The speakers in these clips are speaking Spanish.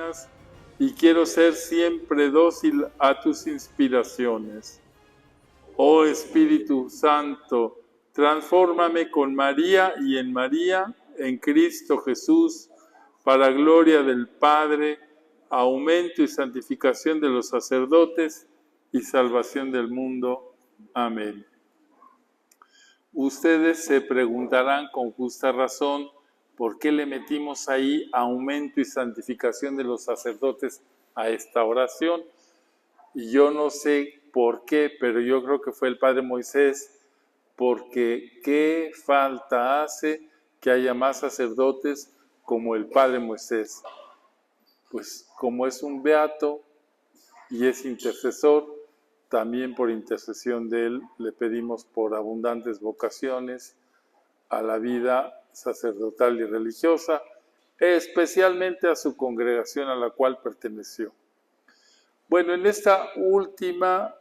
divinas y quiero ser siempre dócil a tus inspiraciones. Oh Espíritu Santo, transfórmame con María y en Cristo Jesús, para gloria del Padre, aumento y santificación de los sacerdotes y salvación del mundo. Amén. Ustedes se preguntarán con justa razón por qué le metimos ahí aumento y santificación de los sacerdotes a esta oración. Y yo no sé por qué, pero yo creo que fue el Padre Moisés, porque qué falta hace que haya más sacerdotes como el Padre Moisés. Pues como es un beato y es intercesor, también por intercesión de él le pedimos por abundantes vocaciones a la vida sacerdotal y religiosa, especialmente a su congregación a la cual perteneció. Bueno, en esta última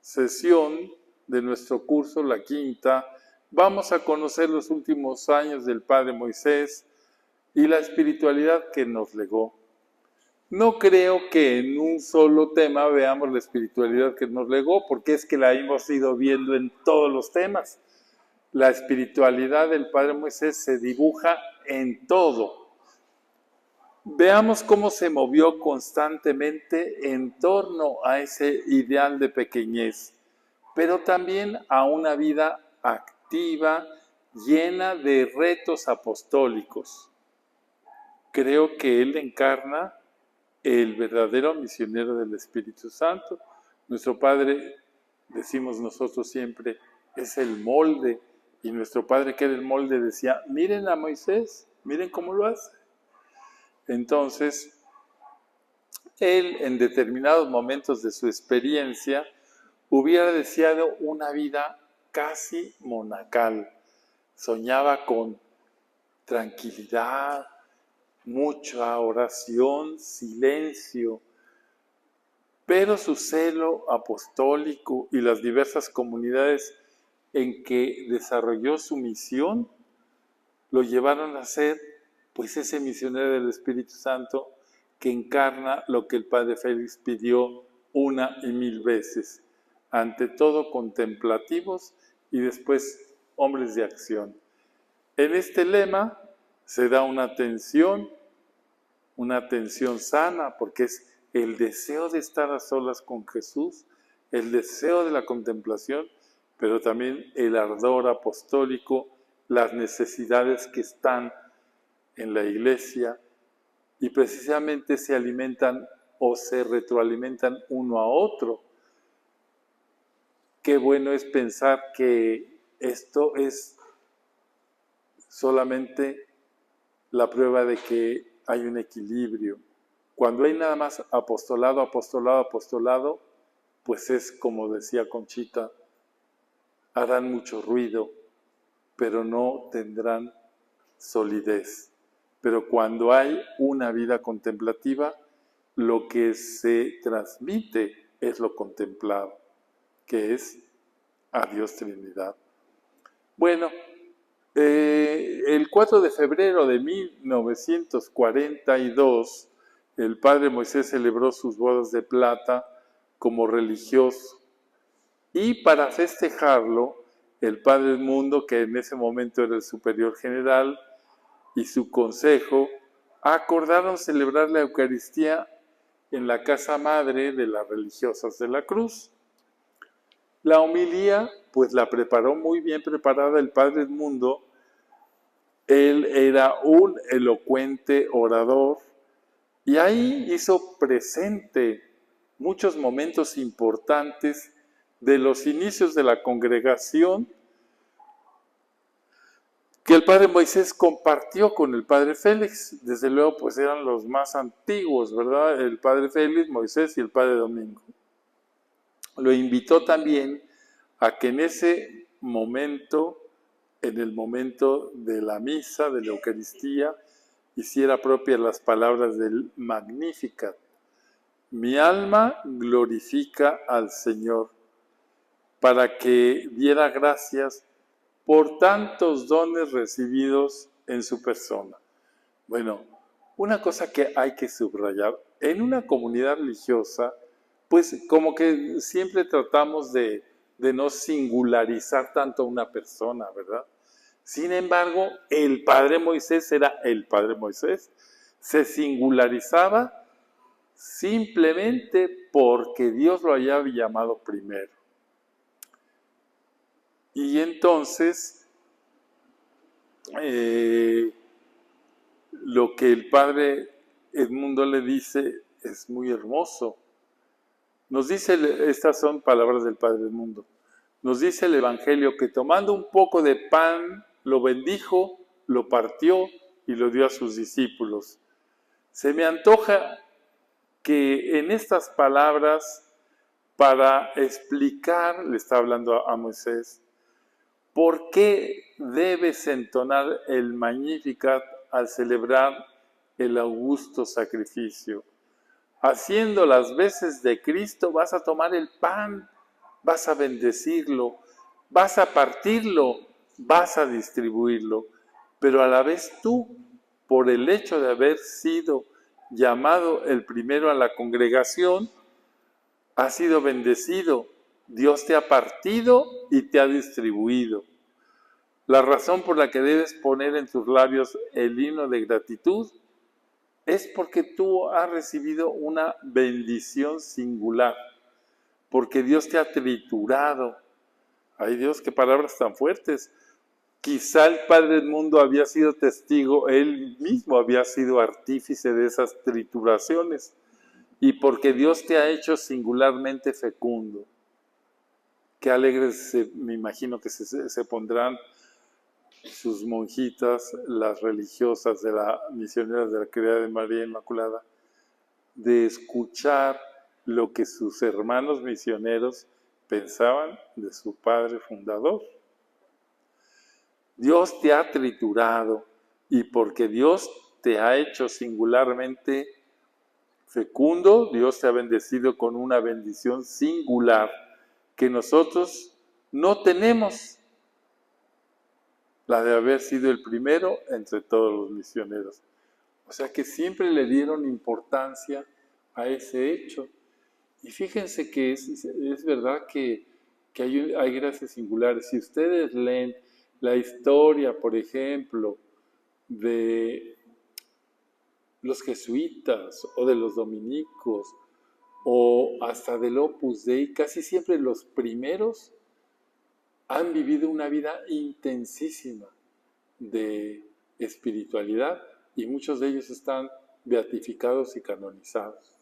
sesión de nuestro curso, la quinta, vamos a conocer los últimos años del Padre Moisés y la espiritualidad que nos legó. No creo que en un solo tema veamos la espiritualidad que nos legó, porque es que la hemos ido viendo en todos los temas. La espiritualidad del Padre Moisés se dibuja en todo. Veamos cómo se movió constantemente en torno a ese ideal de pequeñez, pero también a una vida activa, llena de retos apostólicos. Creo que él encarna el verdadero misionero del Espíritu Santo. Nuestro Padre, decimos nosotros siempre, es el molde, y nuestro Padre que era el molde decía, miren a Moisés, miren cómo lo hace. Entonces, él en determinados momentos de su experiencia hubiera deseado una vida casi monacal. Soñaba con tranquilidad, mucha oración, silencio, pero su celo apostólico y las diversas comunidades en que desarrolló su misión lo llevaron a ser pues ese misionero del Espíritu Santo que encarna lo que el Padre Félix pidió una y mil veces, ante todo contemplativos y después hombres de acción. En este lema se da una atención sana, porque es el deseo de estar a solas con Jesús, el deseo de la contemplación, pero también el ardor apostólico, las necesidades que están en la iglesia y precisamente se alimentan o se retroalimentan uno a otro. Qué bueno es pensar que esto es solamente la prueba de que hay un equilibrio. Cuando hay nada más apostolado, pues es como decía Conchita, harán mucho ruido, pero no tendrán solidez. Pero cuando hay una vida contemplativa, lo que se transmite es lo contemplado, que es a Dios Trinidad. Bueno, el 4 de febrero de 1942, el Padre Moisés celebró sus bodas de plata como religioso. Y para festejarlo, el Padre Edmundo, que en ese momento era el superior general, y su consejo acordaron celebrar la Eucaristía en la casa madre de las religiosas de la Cruz. La homilía, pues la preparó muy bien preparada el Padre Edmundo. Él era un elocuente orador y ahí hizo presente muchos momentos importantes de los inicios de la congregación que el Padre Moisés compartió con el Padre Félix. Desde luego, pues eran los más antiguos, ¿verdad? El Padre Félix, Moisés y el Padre Domingo. Lo invitó también a que en ese momento, en el momento de la misa, de la Eucaristía, hiciera propias las palabras del Magnificat. Mi alma glorifica al Señor, para que diera gracias por tantos dones recibidos en su persona. Bueno, Una cosa que hay que subrayar, en una comunidad religiosa, pues como que siempre tratamos de no singularizar tanto a una persona, ¿verdad? Sin embargo, el padre Moisés era el padre Moisés. Se singularizaba simplemente porque Dios lo había llamado primero. Y entonces, lo que el padre Edmundo le dice es muy hermoso. Nos dice, estas son palabras del padre Edmundo, nos dice el Evangelio que tomando un poco de pan, lo bendijo, lo partió y lo dio a sus discípulos. Se me antoja que en estas palabras, para explicar, le está hablando a Moisés, ¿por qué debes entonar el Magnificat al celebrar el augusto sacrificio? Haciendo las veces de Cristo, vas a tomar el pan, vas a bendecirlo, vas a partirlo, vas a distribuirlo, pero a la vez tú, por el hecho de haber sido llamado el primero a la congregación, has sido bendecido. Dios te ha partido y te ha distribuido. La razón por la que debes poner en tus labios el himno de gratitud es porque tú has recibido una bendición singular, porque Dios te ha triturado. Ay Dios, qué palabras tan fuertes. Quizá el Padre del Mundo había sido testigo, él mismo había sido artífice de esas trituraciones, y porque Dios te ha hecho singularmente fecundo. Qué alegres, me imagino que se pondrán sus monjitas, las religiosas de la misioneras de la Caridad de María Inmaculada, de escuchar lo que sus hermanos misioneros pensaban de su padre fundador. Dios te ha triturado y porque Dios te ha hecho singularmente fecundo, Dios te ha bendecido con una bendición singular que nosotros no tenemos, la de haber sido el primero entre todos los misioneros. O sea que siempre le dieron importancia a ese hecho. Y fíjense que es verdad que hay gracias singulares. Si ustedes leen la historia, por ejemplo, de los jesuitas o de los dominicos o hasta del Opus Dei, casi siempre los primeros han vivido una vida intensísima de espiritualidad y muchos de ellos están beatificados y canonizados.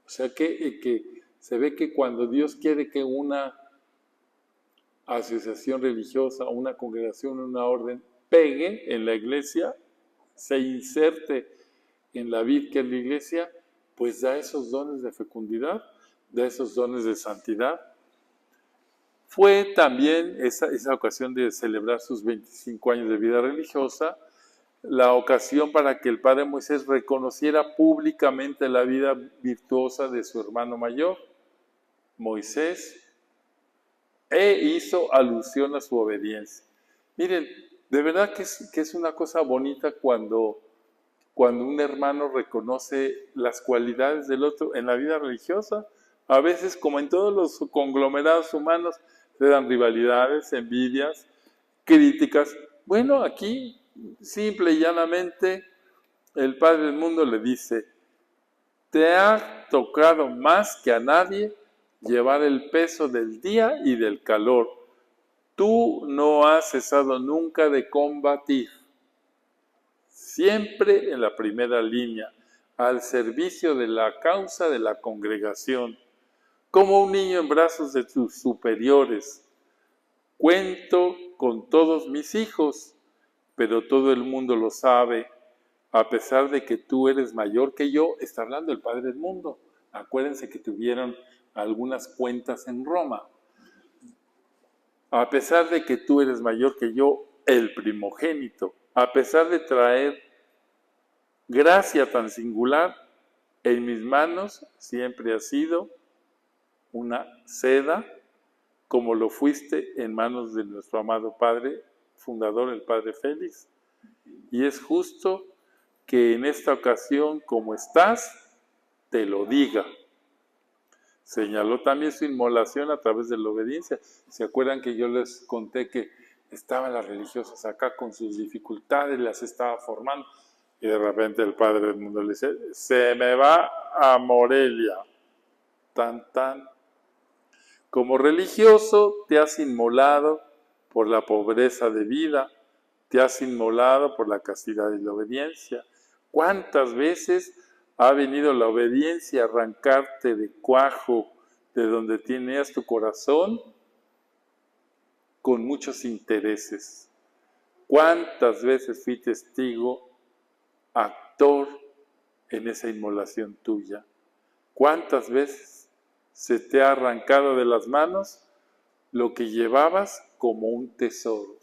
O sea que se ve que cuando Dios quiere que una asociación religiosa, una congregación, una orden pegue en la iglesia, se inserte en la vid que es la iglesia, pues da esos dones de fecundidad, da esos dones de santidad. Fue también esa ocasión de celebrar sus 25 años de vida religiosa, la ocasión para que el padre Moisés reconociera públicamente la vida virtuosa de su hermano mayor, Moisés, e hizo alusión a su obediencia. Miren, de verdad que es una cosa bonita cuando un hermano reconoce las cualidades del otro en la vida religiosa. A veces, como en todos los conglomerados humanos, se dan rivalidades, envidias, críticas. Bueno, aquí, simple y llanamente, el Padre del Mundo le dice, te ha tocado más que a nadie llevar el peso del día y del calor. Tú no has cesado nunca de combatir, siempre en la primera línea, al servicio de la causa de la congregación, como un niño en brazos de sus superiores. Cuento con todos mis hijos, pero todo el mundo lo sabe, a pesar de que tú eres mayor que yo. Está hablando el Padre del Mundo. Acuérdense que tuvieron algunas cuentas en Roma. A pesar de que tú eres mayor que yo, el primogénito, a pesar de traer gracia tan singular, en mis manos siempre ha sido una seda, como lo fuiste en manos de nuestro amado Padre fundador, el Padre Félix, y es justo que en esta ocasión, como estás, te lo diga. Señaló también su inmolación a través de la obediencia. ¿Se acuerdan que yo les conté que estaban las religiosas acá con sus dificultades, las estaba formando? Y de repente el padre del mundo le dice, se me va a Morelia. Tan, tan. Como religioso te has inmolado por la pobreza de vida, te has inmolado por la castidad y la obediencia. ¿Cuántas veces ha venido la obediencia a arrancarte de cuajo de donde tenías tu corazón con muchos intereses? ¿Cuántas veces fui testigo, actor en esa inmolación tuya? ¿Cuántas veces se te ha arrancado de las manos lo que llevabas como un tesoro?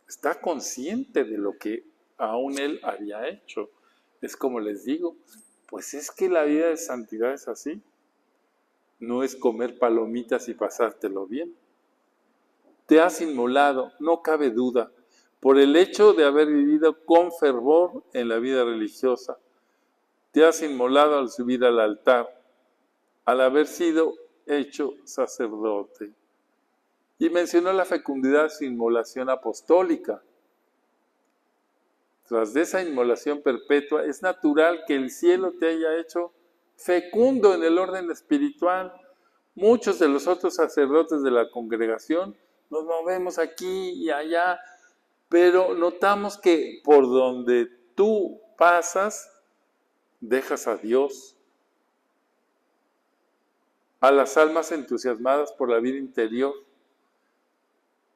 Está consciente de lo que aún él había hecho. Es como les digo, pues es que la vida de santidad es así. No es comer palomitas y pasártelo bien. Te has inmolado, no cabe duda, por el hecho de haber vivido con fervor en la vida religiosa. Te has inmolado al subir al altar, al haber sido hecho sacerdote. Y mencionó la fecundidad de su inmolación apostólica. Tras de esa inmolación perpetua, es natural que el cielo te haya hecho fecundo en el orden espiritual. Muchos de los otros sacerdotes de la congregación nos movemos aquí y allá, pero notamos que por donde tú pasas, dejas a Dios, a las almas entusiasmadas por la vida interior.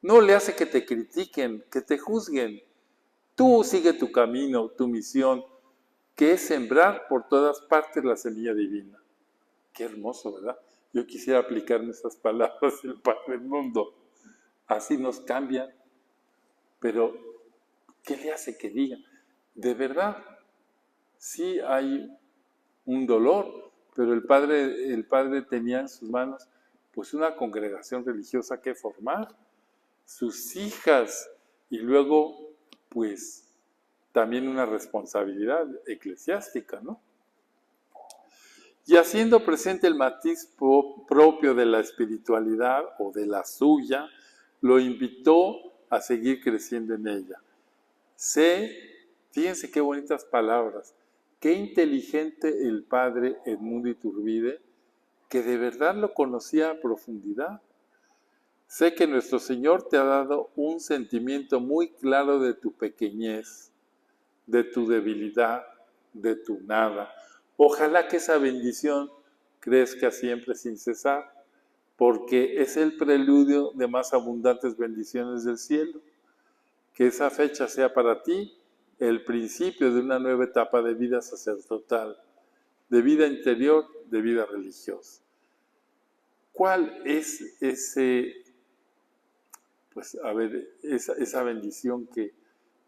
No le hace que te critiquen, que te juzguen. Tú sigue tu camino, tu misión, que es sembrar por todas partes la semilla divina. Qué hermoso, ¿verdad? Yo quisiera aplicarme esas palabras del Padre del Mundo. Así nos cambian. Pero, ¿qué le hace que digan? De verdad, sí hay un dolor, pero el padre tenía en sus manos pues una congregación religiosa que formar, sus hijas, y luego pues también una responsabilidad eclesiástica, ¿no? Y haciendo presente el matiz propio de la espiritualidad o de la suya, lo invitó a seguir creciendo en ella. Fíjense qué bonitas palabras, qué inteligente el padre Edmundo Iturbide, que de verdad lo conocía a profundidad. Sé que nuestro Señor te ha dado un sentimiento muy claro de tu pequeñez, de tu debilidad, de tu nada. Ojalá que esa bendición crezca siempre sin cesar, porque es el preludio de más abundantes bendiciones del cielo. Que esa fecha sea para ti el principio de una nueva etapa de vida sacerdotal, de vida interior, de vida religiosa. ¿Cuál es esa bendición que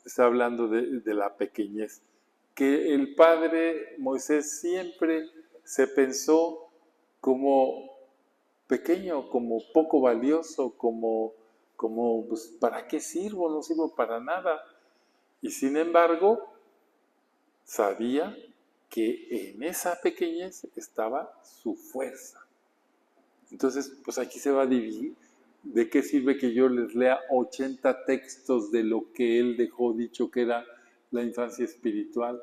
está hablando de la pequeñez? Que el padre Moisés siempre se pensó como pequeño, como poco valioso, como pues, ¿para qué sirvo? No sirvo para nada. Y sin embargo, sabía que en esa pequeñez estaba su fuerza. Entonces, pues aquí se va a dividir. ¿De qué sirve que yo les lea 80 textos de lo que él dejó dicho que era la infancia espiritual?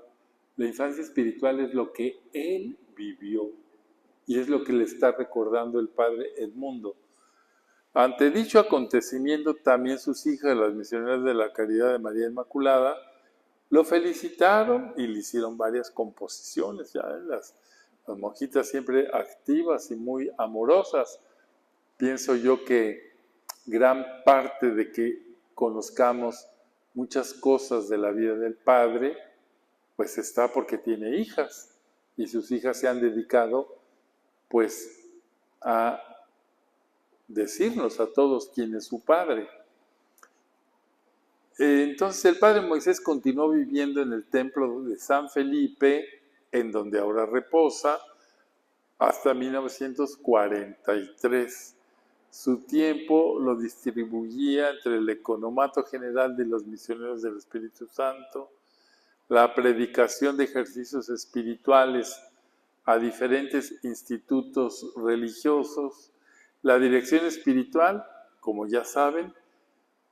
La infancia espiritual es lo que él vivió y es lo que le está recordando el padre Edmundo. Ante dicho acontecimiento, también sus hijas, las misioneras de la Caridad de María Inmaculada, lo felicitaron y le hicieron varias composiciones. Ya las monjitas siempre activas y muy amorosas. Pienso yo que gran parte de que conozcamos muchas cosas de la vida del Padre, pues está porque tiene hijas y sus hijas se han dedicado pues a decirnos a todos quién es su Padre. Entonces el Padre Moisés continuó viviendo en el templo de San Felipe, en donde ahora reposa, hasta 1943. Su tiempo lo distribuía entre el Economato General de los Misioneros del Espíritu Santo, la predicación de ejercicios espirituales a diferentes institutos religiosos, la dirección espiritual, como ya saben,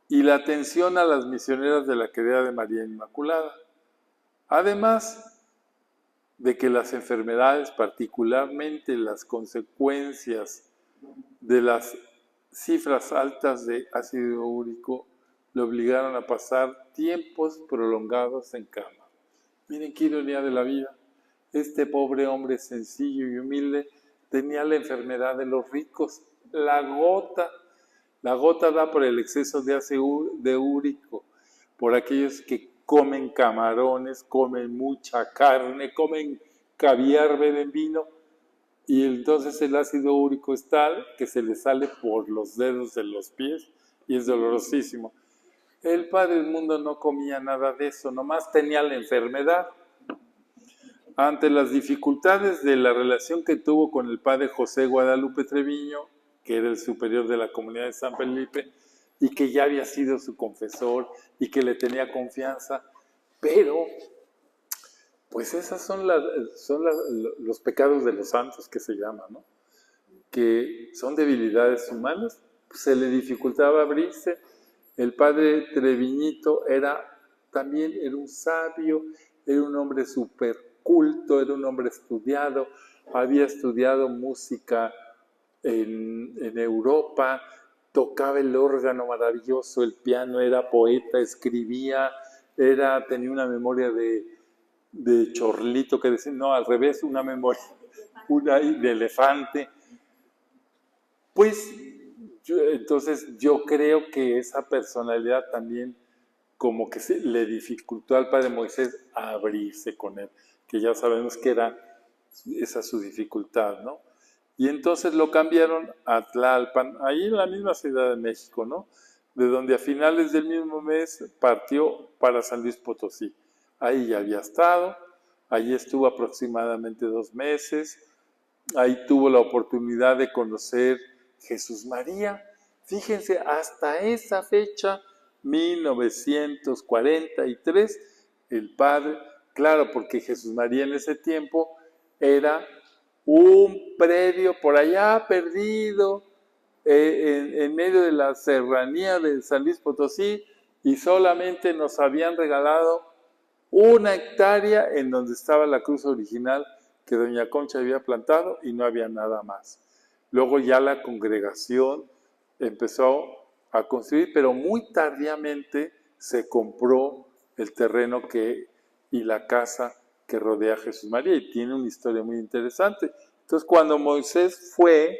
y la atención a las misioneras de la Querida de María Inmaculada. Además de que las enfermedades, particularmente las consecuencias de las cifras altas de ácido úrico, le obligaron a pasar tiempos prolongados en cama. Miren qué ironía de la vida. Este pobre hombre sencillo y humilde tenía la enfermedad de los ricos, la gota. La gota da por el exceso de ácido úrico, por aquellos que comen camarones, comen mucha carne, comen caviar, beben vino, y entonces el ácido úrico es tal que se le sale por los dedos de los pies y es dolorosísimo. El Padre del Mundo no comía nada de eso, nomás tenía la enfermedad. Ante las dificultades de la relación que tuvo con el Padre José Guadalupe Treviño, que era el superior de la comunidad de San Felipe, y que ya había sido su confesor, y que le tenía confianza, pero pues esas son los pecados de los santos que se llaman, ¿no? Que son debilidades humanas, pues se le dificultaba abrirse. El padre Treviñito también era un sabio, era un hombre súper culto, era un hombre estudiado, había estudiado música en Europa, tocaba el órgano maravilloso, el piano, era poeta, escribía, tenía una memoria de chorlito, que decía, no, al revés, una memoria de elefante. Pues entonces yo creo que esa personalidad también como que le dificultó al padre Moisés a abrirse con él, que ya sabemos que era esa su dificultad, ¿no? Y entonces lo cambiaron a Tlalpan, ahí en la misma Ciudad de México, ¿no? De donde a finales del mismo mes partió para San Luis Potosí. Ahí ya había estado, allí estuvo aproximadamente 2 meses, ahí tuvo la oportunidad de conocer Jesús María. Fíjense, hasta esa fecha, 1943, el padre, claro, porque Jesús María en ese tiempo era un predio por allá perdido, en medio de la serranía de San Luis Potosí, y solamente nos habían regalado 1 hectárea en donde estaba la cruz original que doña Concha había plantado y no había nada más. Luego ya la congregación empezó a construir, pero muy tardíamente se compró el terreno y la casa que rodea a Jesús María, y tiene una historia muy interesante. Entonces, cuando Moisés fue,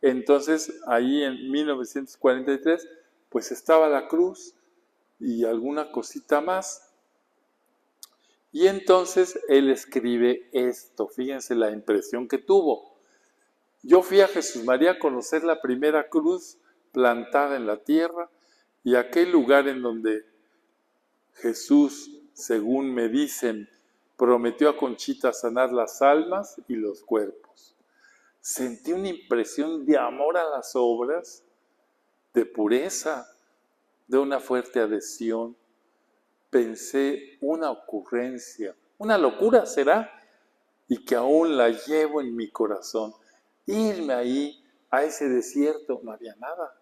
entonces ahí en 1943, pues estaba la cruz y alguna cosita más. Y entonces él escribe esto, fíjense la impresión que tuvo. Yo fui a Jesús María a conocer la primera cruz plantada en la tierra y aquel lugar en donde Jesús, según me dicen, prometió a Conchita sanar las almas y los cuerpos. Sentí una impresión de amor a las obras, de pureza, de una fuerte adhesión. Pensé una ocurrencia, una locura será, y que aún la llevo en mi corazón. Irme ahí, a ese desierto, no había nada.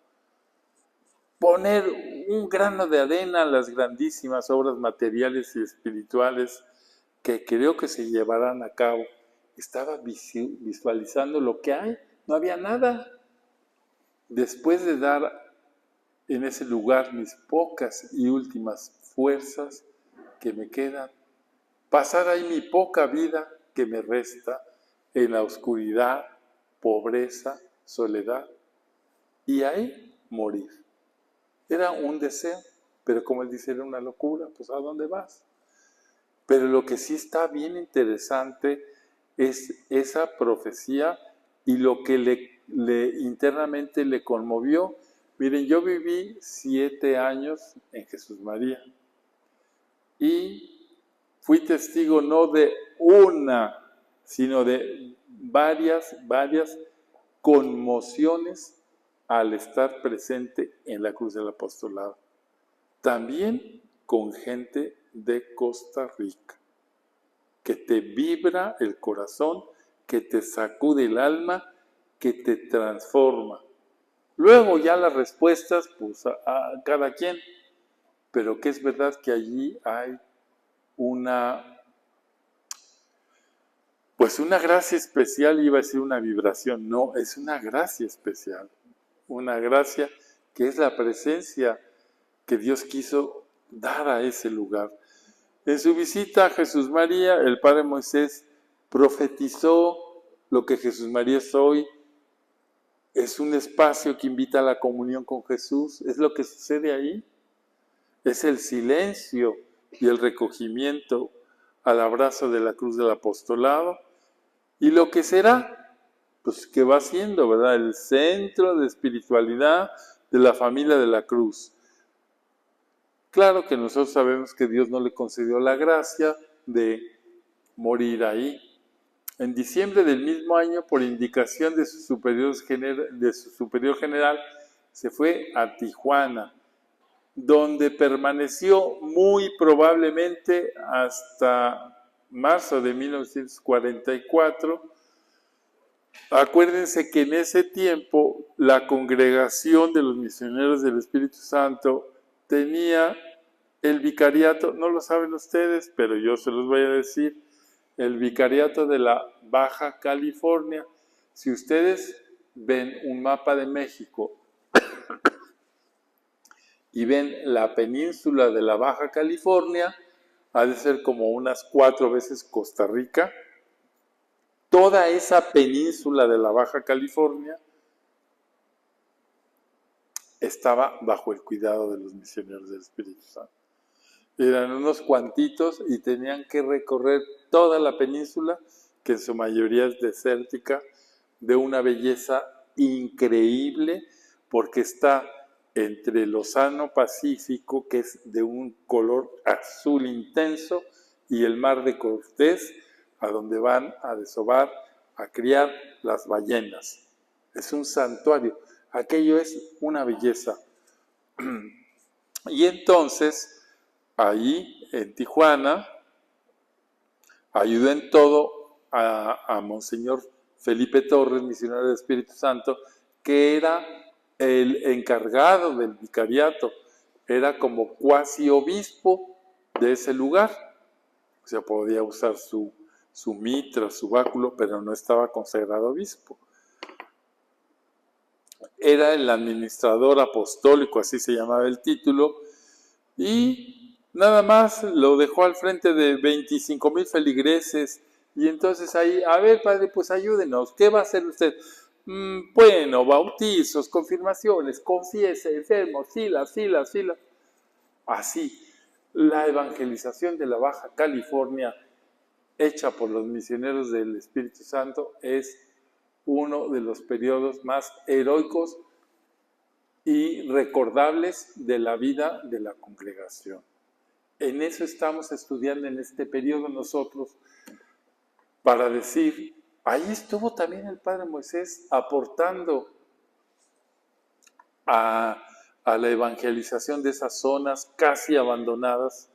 Poner un grano de arena a las grandísimas obras materiales y espirituales que creo que se llevarán a cabo. Estaba visualizando lo que hay, no había nada. Después de dar en ese lugar mis pocas y últimas fuerzas que me quedan, pasar ahí mi poca vida que me resta en la oscuridad, pobreza, soledad, y ahí morir. Era un deseo, pero como él dice, era una locura, pues ¿a dónde vas? Pero lo que sí está bien interesante es esa profecía y lo que internamente le conmovió. Miren, yo viví 7 años en Jesús María y fui testigo no de una, sino de varias conmociones al estar presente en la cruz del apostolado. También con gente de Costa Rica, que te vibra el corazón, que te sacude el alma, que te transforma. Luego ya las respuestas, pues a cada quien, pero que es verdad que allí hay pues una gracia especial, iba a decir una vibración, no, es una gracia especial, una gracia que es la presencia que Dios quiso dar a ese lugar. En su visita a Jesús María, el Padre Moisés profetizó lo que Jesús María es hoy. Es un espacio que invita a la comunión con Jesús. Es lo que sucede ahí. Es el silencio y el recogimiento al abrazo de la cruz del apostolado. Y lo que será, pues que va siendo, ¿verdad? El centro de espiritualidad de la familia de la cruz. Claro que nosotros sabemos que Dios no le concedió la gracia de morir ahí. En diciembre del mismo año, por indicación de su superior general, se fue a Tijuana, donde permaneció muy probablemente hasta marzo de 1944. Acuérdense que en ese tiempo la congregación de los misioneros del Espíritu Santo tenía el vicariato, no lo saben ustedes, pero yo se los voy a decir, el vicariato de la Baja California. Si ustedes ven un mapa de México y ven la península de la Baja California, ha de ser como unas 4 veces Costa Rica. Toda esa península de la Baja California estaba bajo el cuidado de los misioneros del Espíritu Santo. Eran unos cuantitos y tenían que recorrer toda la península, que en su mayoría es desértica, de una belleza increíble, porque está entre el Océano Pacífico, que es de un color azul intenso, y el Mar de Cortés, a donde van a desovar, a criar las ballenas. Es un santuario. Aquello es una belleza. Y entonces, ahí en Tijuana, ayudó en todo a Monseñor Felipe Torres, misionero del Espíritu Santo, que era el encargado del vicariato, era como cuasi obispo de ese lugar. O sea, podía usar su mitra, su báculo, pero no estaba consagrado obispo. Era el administrador apostólico, así se llamaba el título, y nada más lo dejó al frente de 25,000 feligreses. Y entonces ahí, a ver, padre, pues ayúdenos, ¿qué va a hacer usted? Bueno, bautizos, confirmaciones, confiese, enfermos, filas. Así, la evangelización de la Baja California, hecha por los misioneros del Espíritu Santo, es uno de los periodos más heroicos y recordables de la vida de la congregación. En eso estamos estudiando en este periodo nosotros, para decir, ahí estuvo también el Padre Moisés aportando a la evangelización de esas zonas casi abandonadas.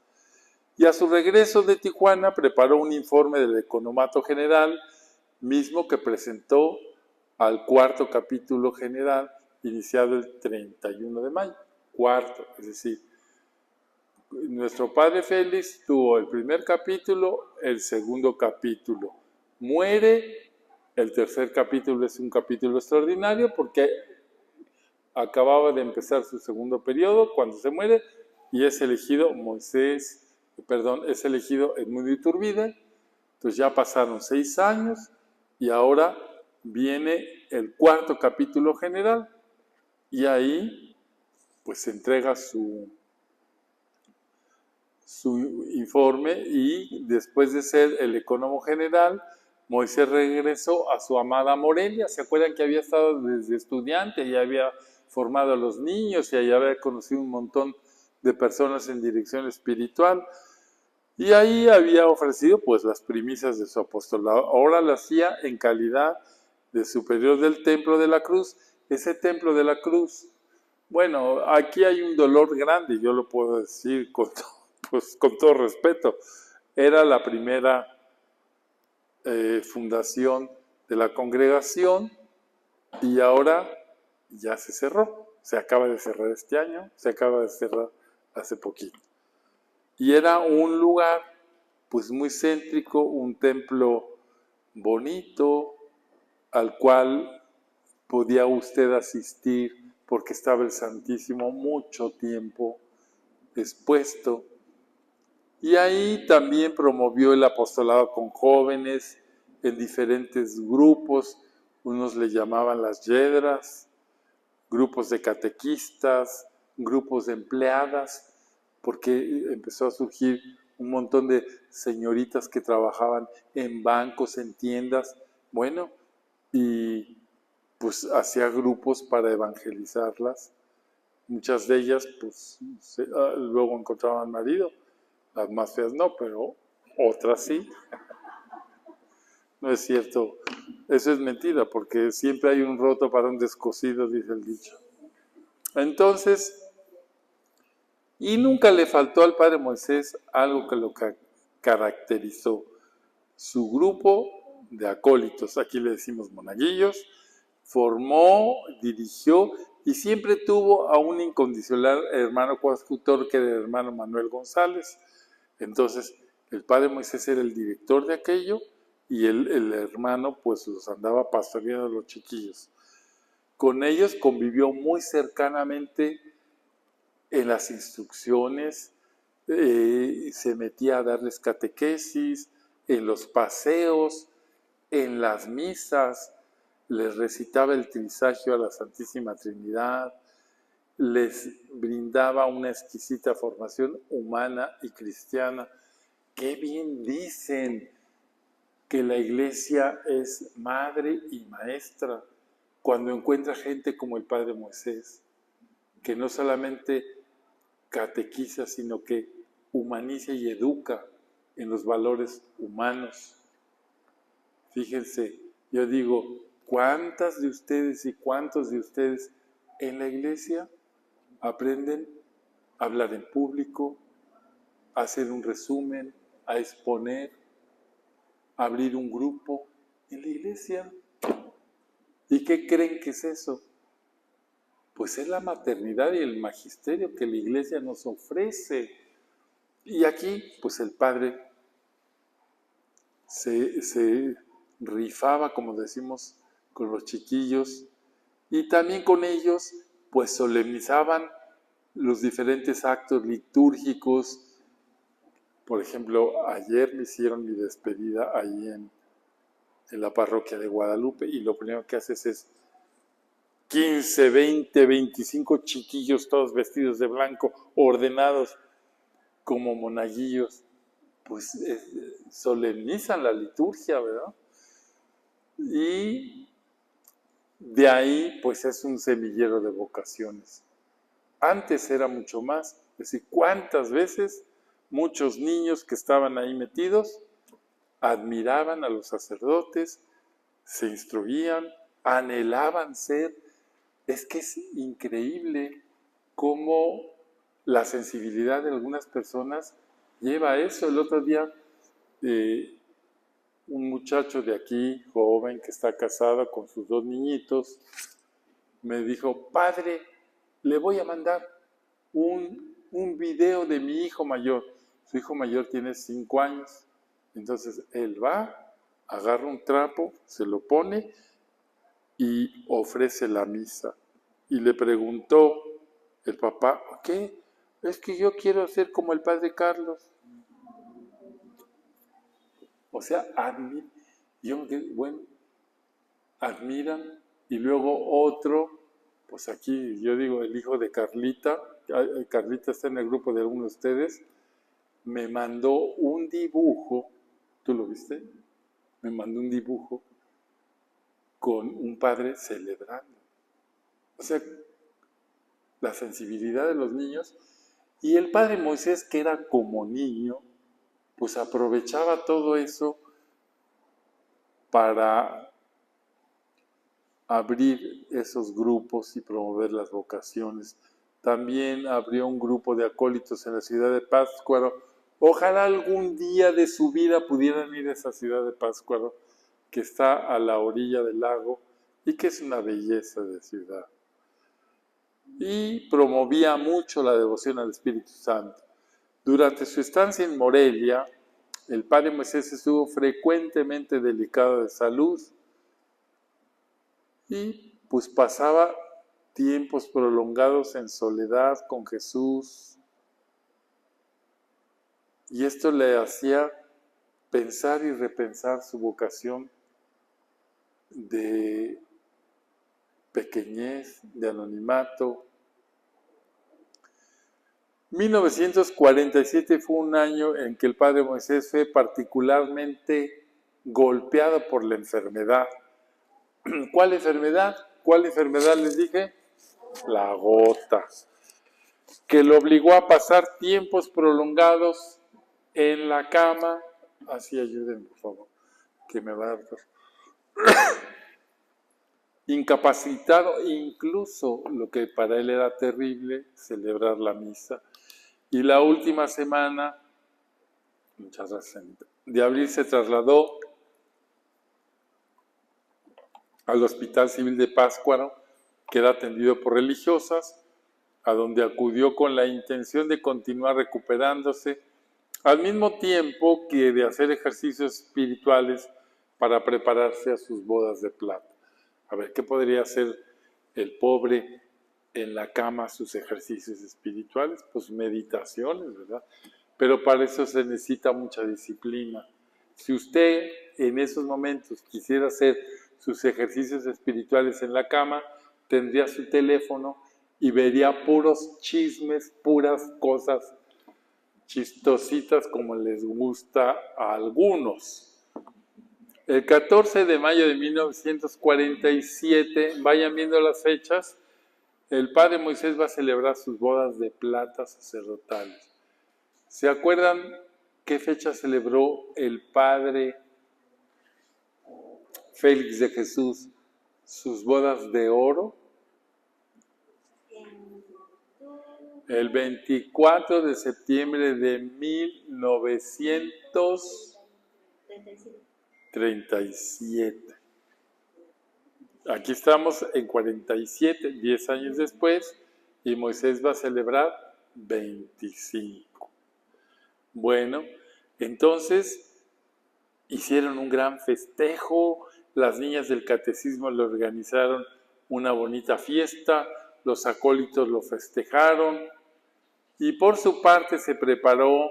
Y a su regreso de Tijuana preparó un informe del Economato General, mismo que presentó al 4º capítulo general, iniciado el 31 de mayo. Cuarto, es decir, nuestro padre Félix tuvo el primer capítulo, el segundo capítulo. Muere, el tercer capítulo es un capítulo extraordinario porque acababa de empezar su segundo periodo cuando se muere y es elegido es elegido Edmundo Iturbide. Entonces ya pasaron 6 años y ahora viene el 4º capítulo general y ahí pues se entrega su informe y después de ser el ecónomo general, Moisés regresó a su amada Morelia. ¿Se acuerdan que había estado desde estudiante y había formado a los niños y ahí había conocido un montón de personas en dirección espiritual? Y ahí había ofrecido pues las primicias de su apostolado. Ahora lo hacía en calidad de superior del Templo de la Cruz. Ese Templo de la Cruz, bueno, aquí hay un dolor grande, yo lo puedo decir con pues con todo respeto, era la primera fundación de la congregación y ahora ya se cerró. Se acaba de cerrar este año, se acaba de cerrar hace poquito. Y era un lugar pues muy céntrico, un templo bonito al cual podía usted asistir porque estaba el Santísimo mucho tiempo expuesto. Y ahí también promovió el apostolado con jóvenes en diferentes grupos. Unos le llamaban las yedras, grupos de catequistas, grupos de empleadas, porque empezó a surgir un montón de señoritas que trabajaban en bancos, en tiendas, bueno, y pues hacía grupos para evangelizarlas. Muchas de ellas, pues, luego encontraban marido, las más feas no, pero otras sí. No es cierto, eso es mentira, porque siempre hay un roto para un descosido, dice el dicho. Entonces, y nunca le faltó al padre Moisés algo que lo caracterizó. Su grupo de acólitos, aquí le decimos monaguillos, formó, dirigió y siempre tuvo a un incondicional hermano coadjutor que era el hermano Manuel González. Entonces, el padre Moisés era el director de aquello y el hermano pues los andaba pastoreando a los chiquillos. Con ellos convivió muy cercanamente en las instrucciones, se metía a darles catequesis, en los paseos, en las misas, les recitaba el trisagio a la Santísima Trinidad, les brindaba una exquisita formación humana y cristiana. Qué bien dicen que la Iglesia es madre y maestra cuando encuentra gente como el Padre Moisés, que no solamente catequiza, sino que humaniza y educa en los valores humanos. Fíjense, yo digo, ¿cuántas de ustedes y cuántos de ustedes en la iglesia aprenden a hablar en público, a hacer un resumen, a exponer, a abrir un grupo en la iglesia? ¿Y qué creen que es eso? Pues es la maternidad y el magisterio que la iglesia nos ofrece. Y aquí, pues el padre se rifaba, como decimos, con los chiquillos y también con ellos, pues solemnizaban los diferentes actos litúrgicos. Por ejemplo, ayer me hicieron mi despedida ahí en la parroquia de Guadalupe y lo primero que haces es 15, 20, 25 chiquillos todos vestidos de blanco, ordenados como monaguillos, pues solemnizan la liturgia, ¿verdad? Y de ahí, pues es un semillero de vocaciones. Antes era mucho más, es decir, ¿cuántas veces muchos niños que estaban ahí metidos admiraban a los sacerdotes, se instruían, anhelaban ser? Es que es increíble cómo la sensibilidad de algunas personas lleva a eso. El otro día, un muchacho de aquí, joven, que está casado con sus 2 niñitos, me dijo, padre, le voy a mandar un video de mi hijo mayor. Su hijo mayor tiene 5 años. Entonces él va, agarra un trapo, se lo pone y ofrece la misa. Y le preguntó el papá, ¿qué? Es que yo quiero ser como el padre Carlos. O sea, bueno, admiran. Y luego otro, pues aquí yo digo, el hijo de Carlita, Carlita está en el grupo de algunos de ustedes, me mandó un dibujo, ¿tú lo viste? Me mandó un dibujo con un padre celebrando. O sea, la sensibilidad de los niños. Y el padre Moisés, que era como niño, pues aprovechaba todo eso para abrir esos grupos y promover las vocaciones. también abrió un grupo de acólitos en la ciudad de Pátzcuaro. Ojalá algún día de su vida pudieran ir a esa ciudad de Pátzcuaro, que está a la orilla del lago y que es una belleza de ciudad. Y promovía mucho la devoción al Espíritu Santo. Durante su estancia en Morelia, el padre Moisés estuvo frecuentemente delicado de salud y pues pasaba tiempos prolongados en soledad con Jesús. Y esto le hacía pensar y repensar su vocación de pequeñez, de anonimato. 1947 fue un año en que el padre Moisés fue particularmente golpeado por la enfermedad. ¿Cuál enfermedad? ¿Cuál enfermedad les dije? La gota, que lo obligó a pasar tiempos prolongados en la cama. Así ayuden, por favor, que me va a dar. Incapacitado, incluso lo que para él era terrible, celebrar la misa. Y la última semana, muchas gracias, de abril se trasladó al Hospital Civil de Pátzcuaro, que era atendido por religiosas, a donde acudió con la intención de continuar recuperándose, al mismo tiempo que de hacer ejercicios espirituales para prepararse a sus bodas de plata. A ver, ¿qué podría hacer el pobre en la cama sus ejercicios espirituales? Pues meditaciones, ¿verdad? Pero para eso se necesita mucha disciplina. Si usted en esos momentos quisiera hacer sus ejercicios espirituales en la cama, tendría su teléfono y vería puros chismes, puras cosas chistositas como les gusta a algunos. El 14 de mayo de 1947, vayan viendo las fechas, el padre Moisés va a celebrar sus bodas de plata sacerdotales. ¿Se acuerdan qué fecha celebró el padre Félix de Jesús sus bodas de oro? El 24 de septiembre de 1937. Aquí estamos en 47, 10 años después, y Moisés va a celebrar 25. Bueno, entonces hicieron un gran festejo, las niñas del catecismo le organizaron una bonita fiesta, los acólitos lo festejaron, y por su parte se preparó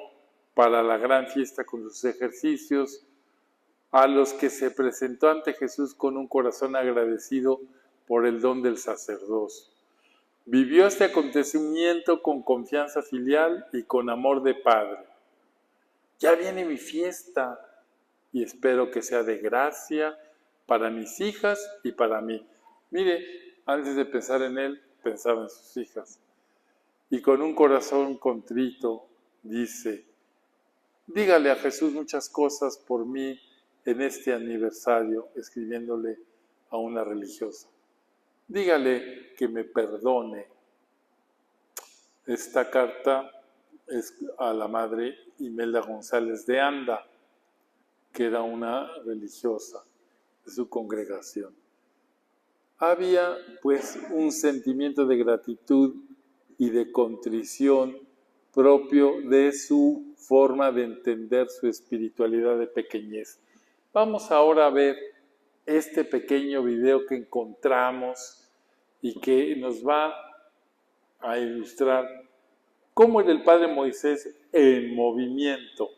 para la gran fiesta con sus ejercicios, a los que se presentó ante Jesús con un corazón agradecido por el don del sacerdocio. Vivió este acontecimiento con confianza filial y con amor de padre. Ya viene mi fiesta y espero que sea de gracia para mis hijas y para mí. Mire, antes de pensar en él, pensaba en sus hijas. Y con un corazón contrito dice, dígale a Jesús muchas cosas por mí en este aniversario, escribiéndole a una religiosa. Dígale que me perdone. Esta carta es a la madre Imelda González de Anda, que era una religiosa de su congregación. Había pues un sentimiento de gratitud y de contrición propio de su forma de entender su espiritualidad de pequeñez. Vamos ahora a ver este pequeño video que encontramos y que nos va a ilustrar cómo era el padre Moisés en movimiento.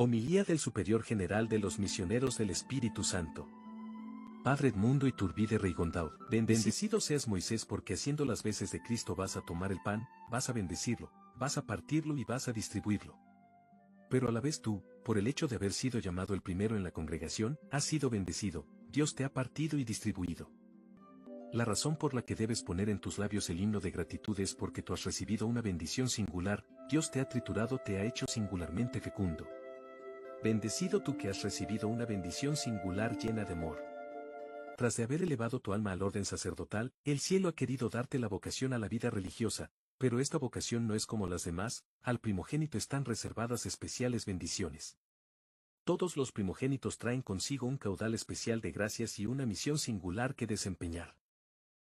Homilía del Superior General de los Misioneros del Espíritu Santo. Padre Edmundo Iturbide Reigondau, bendecido seas Moisés, porque haciendo las veces de Cristo vas a tomar el pan, vas a bendecirlo, vas a partirlo y vas a distribuirlo. Pero a la vez tú, por el hecho de haber sido llamado el primero en la congregación, has sido bendecido, Dios te ha partido y distribuido. La razón por la que debes poner en tus labios el himno de gratitud es porque tú has recibido una bendición singular, Dios te ha triturado, te ha hecho singularmente fecundo. Bendecido tú que has recibido una bendición singular llena de amor. Tras de haber elevado tu alma al orden sacerdotal, el cielo ha querido darte la vocación a la vida religiosa, pero esta vocación no es como las demás, al primogénito están reservadas especiales bendiciones. Todos los primogénitos traen consigo un caudal especial de gracias y una misión singular que desempeñar.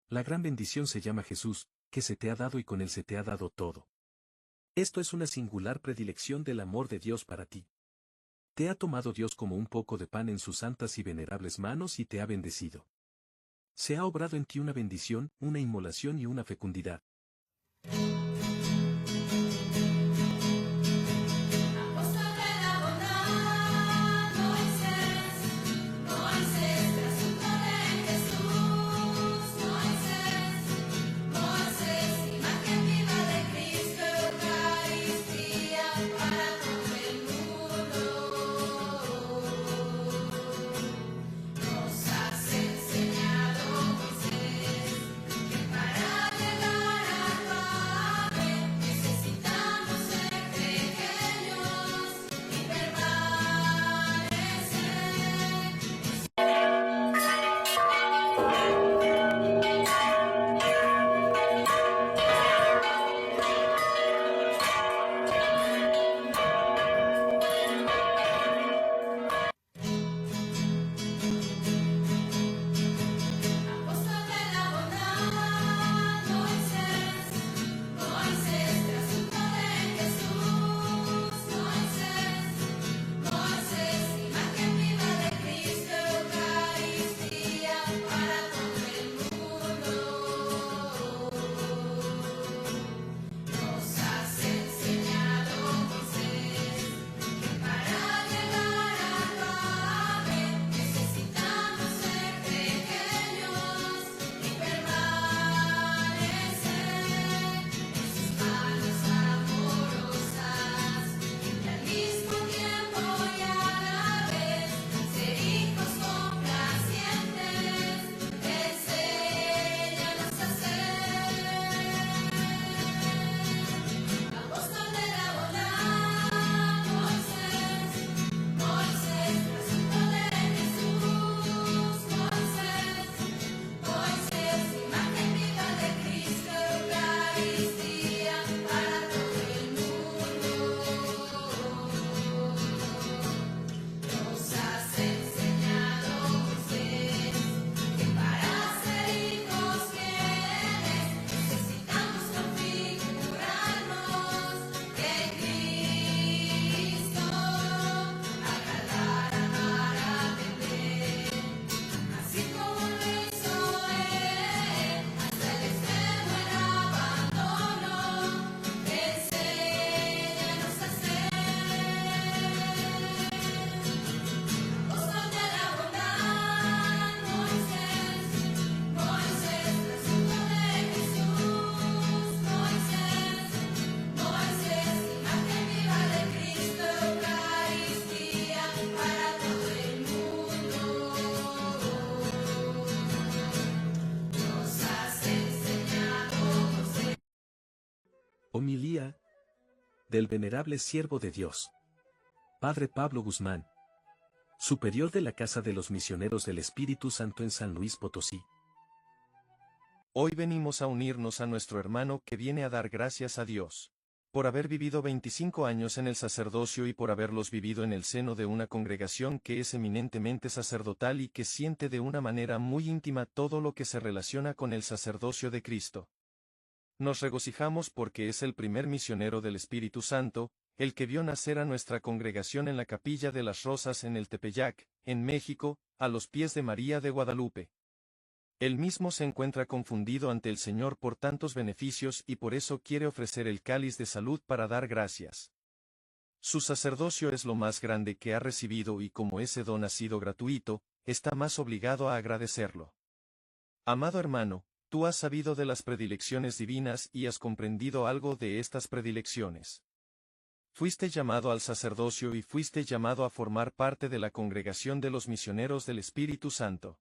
La gran bendición se llama Jesús, que se te ha dado y con él se te ha dado todo. Esto es una singular predilección del amor de Dios para ti. Te ha tomado Dios como un poco de pan en sus santas y venerables manos y te ha bendecido. Se ha obrado en ti una bendición, una inmolación y una fecundidad. Homilía del Venerable Siervo de Dios, Padre Pablo Guzmán, superior de la Casa de los Misioneros del Espíritu Santo en San Luis Potosí. Hoy venimos a unirnos a nuestro hermano que viene a dar gracias a Dios, por haber vivido 25 años en el sacerdocio y por haberlos vivido en el seno de una congregación que es eminentemente sacerdotal y que siente de una manera muy íntima todo lo que se relaciona con el sacerdocio de Cristo. Nos regocijamos porque es el primer misionero del Espíritu Santo, el que vio nacer a nuestra congregación en la Capilla de las Rosas en el Tepeyac, en México, a los pies de María de Guadalupe. Él mismo se encuentra confundido ante el Señor por tantos beneficios y por eso quiere ofrecer el cáliz de salud para dar gracias. Su sacerdocio es lo más grande que ha recibido y como ese don ha sido gratuito, está más obligado a agradecerlo. Amado hermano, tú has sabido de las predilecciones divinas y has comprendido algo de estas predilecciones. Fuiste llamado al sacerdocio y fuiste llamado a formar parte de la congregación de los misioneros del Espíritu Santo.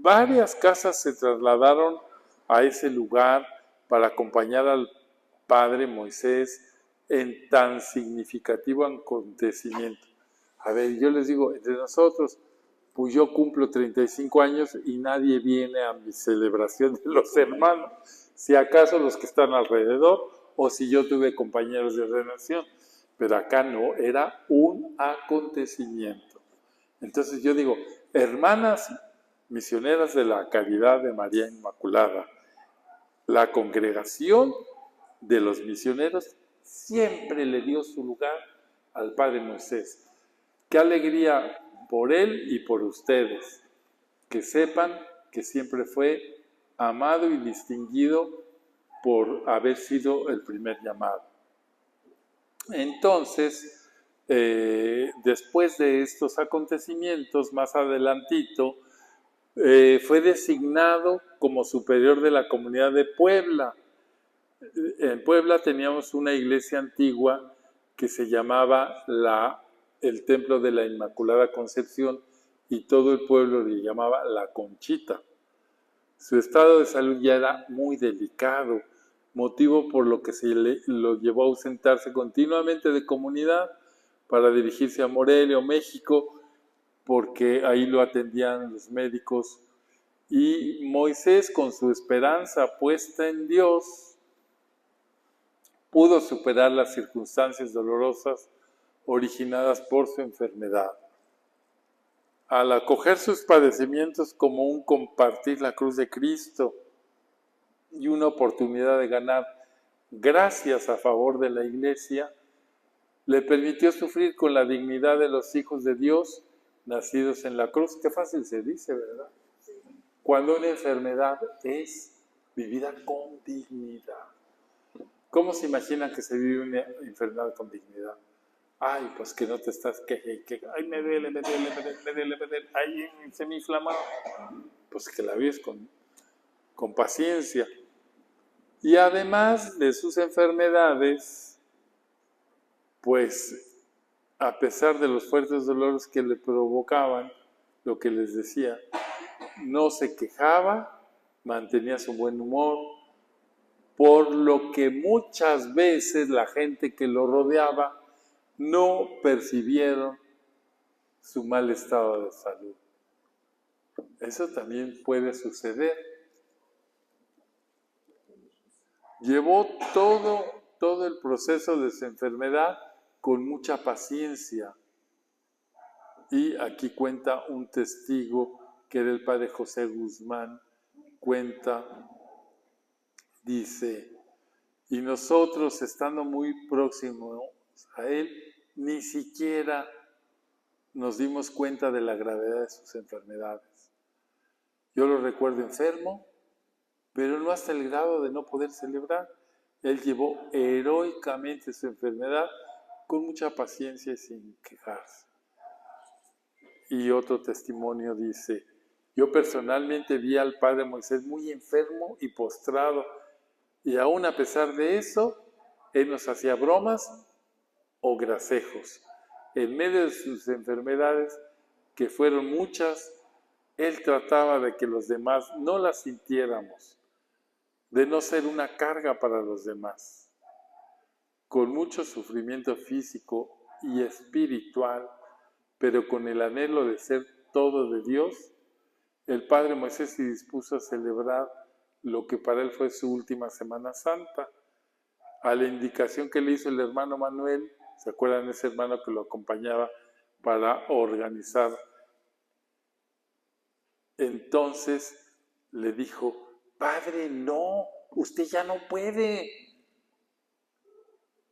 Varias casas se trasladaron a ese lugar para acompañar al padre Moisés en tan significativo acontecimiento. A ver, yo les digo, entre nosotros, pues yo cumplo 35 años y nadie viene a mi celebración de los hermanos, si acaso los que están alrededor o si yo tuve compañeros de ordenación, pero acá no, era un acontecimiento. Entonces yo digo, hermanas misioneras de la Caridad de María Inmaculada, la congregación de los misioneros siempre le dio su lugar al Padre Moisés. Qué alegría por él y por ustedes, que sepan que siempre fue amado y distinguido por haber sido el primer llamado. Entonces, después de estos acontecimientos, más adelantito, fue designado como superior de la comunidad de Puebla. En Puebla teníamos una iglesia antigua que se llamaba el Templo de la Inmaculada Concepción y todo el pueblo le llamaba La Conchita. Su estado de salud ya era muy delicado, motivo por lo que lo llevó a ausentarse continuamente de comunidad para dirigirse a Morelia, México, porque ahí lo atendían los médicos. Y Moisés, con su esperanza puesta en Dios, pudo superar las circunstancias dolorosas originadas por su enfermedad. Al acoger sus padecimientos como un compartir la cruz de Cristo y una oportunidad de ganar gracias a favor de la Iglesia, le permitió sufrir con la dignidad de los hijos de Dios nacidos en la cruz. Qué fácil se dice, ¿verdad? Sí. Cuando una enfermedad es vivida con dignidad. ¿Cómo se imaginan que se vive una enfermedad con dignidad? Ay, pues que no te estás ay, me duele, ay, se me inflama. Pues que la vives con paciencia. Y además de sus enfermedades, pues a pesar de los fuertes dolores que le provocaban, lo que les decía, no se quejaba, mantenía su buen humor, por lo que muchas veces la gente que lo rodeaba no percibieron su mal estado de salud. Eso también puede suceder. Llevó todo el proceso de su enfermedad con mucha paciencia. Y aquí cuenta un testigo que era el padre José Guzmán, dice, y nosotros estando muy próximos a él, ni siquiera nos dimos cuenta de la gravedad de sus enfermedades. Yo lo recuerdo enfermo, pero no hasta el grado de no poder celebrar. Él llevó heroicamente su enfermedad con mucha paciencia y sin quejarse. Y otro testimonio dice, yo personalmente vi al padre Moisés muy enfermo y postrado, y aún a pesar de eso, él nos hacía bromas o gracejos. En medio de sus enfermedades, que fueron muchas, él trataba de que los demás no las sintiéramos, de no ser una carga para los demás. Con mucho sufrimiento físico y espiritual, pero con el anhelo de ser todo de Dios, el padre Moisés se dispuso a celebrar lo que para él fue su última Semana Santa, a la indicación que le hizo el hermano Manuel. ¿Se acuerdan de ese hermano que lo acompañaba para organizar? Entonces le dijo, padre, no, usted ya no puede.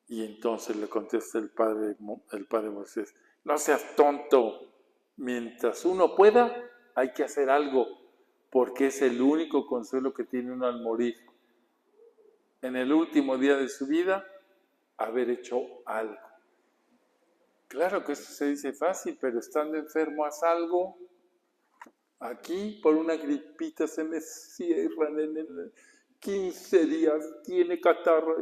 Y entonces le contesta el padre Moisés, no seas tonto, mientras uno pueda, hay que hacer algo, porque es el único consuelo que tiene uno al morir. En el último día de su vida, haber hecho algo. Claro que esto se dice fácil, pero estando enfermo, haz algo. Aquí, por una gripita, se me cierran en 15 días, tiene catarro.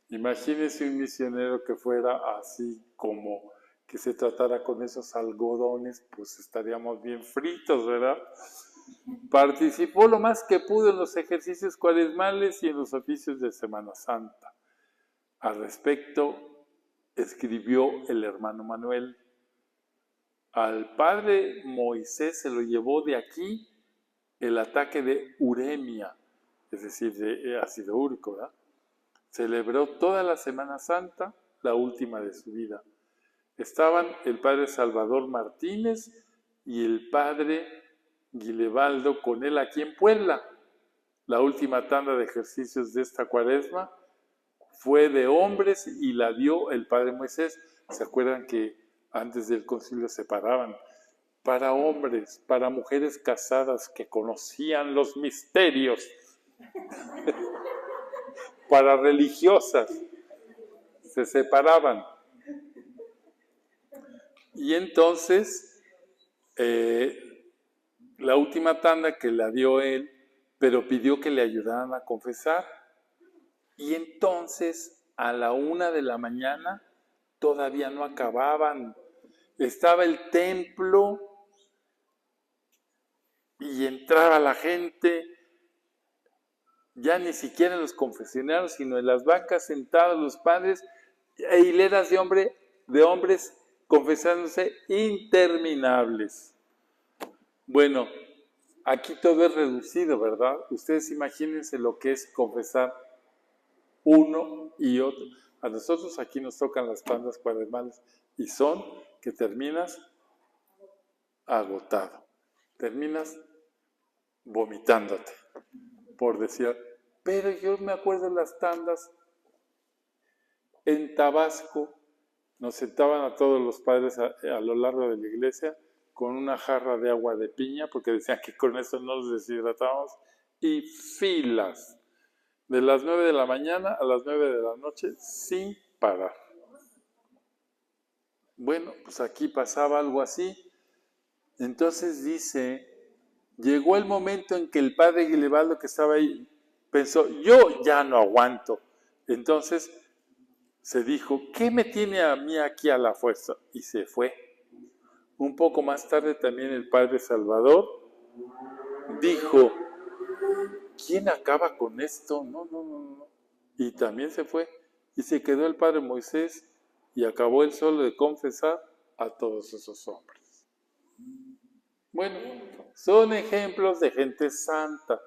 Imagínese un misionero que fuera así como que se tratara con esos algodones, pues estaríamos bien fritos, ¿verdad? Participó lo más que pudo en los ejercicios cuaresmales y en los oficios de Semana Santa. Al respecto, escribió el hermano Manuel, al padre Moisés se lo llevó de aquí el ataque de uremia, es decir, de ácido úrico, ¿verdad? Celebró toda la Semana Santa, la última de su vida. Estaban el padre Salvador Martínez y el padre Guilebaldo con él aquí en Puebla. La última tanda de ejercicios de esta cuaresma fue de hombres y la dio el padre Moisés. ¿Se acuerdan que antes del concilio separaban? Para hombres, para mujeres casadas que conocían los misterios, para religiosas, se separaban. Y entonces la última tanda que la dio él, pero pidió que le ayudaran a confesar. Y entonces, a la 1 de la mañana, todavía no acababan. Estaba el templo y entraba la gente, ya ni siquiera en los confesionarios, sino en las bancas sentados los padres, e hileras de hombres confesándose interminables. Bueno, aquí todo es reducido, ¿verdad? Ustedes imagínense lo que es confesar uno y otro. A nosotros aquí nos tocan las tandas cuaresmales y son que terminas agotado, terminas vomitándote, por decir. Pero yo me acuerdo de las tandas en Tabasco, nos sentaban a todos los padres a lo largo de la iglesia con una jarra de agua de piña, porque decían que con eso no nos deshidratábamos, y filas de las 9 de la mañana a las 9 de la noche sin parar. Bueno, pues aquí pasaba algo así. Entonces dice, llegó el momento en que el padre Guilebaldo que estaba ahí pensó, yo ya no aguanto. Entonces se dijo, ¿qué me tiene a mí aquí a la fuerza? Y se fue. Un poco más tarde también el padre Salvador dijo, ¿quién acaba con esto? No. Y también se fue. Y se quedó el padre Moisés y acabó él solo de confesar a todos esos hombres. Bueno, son ejemplos de gente santa.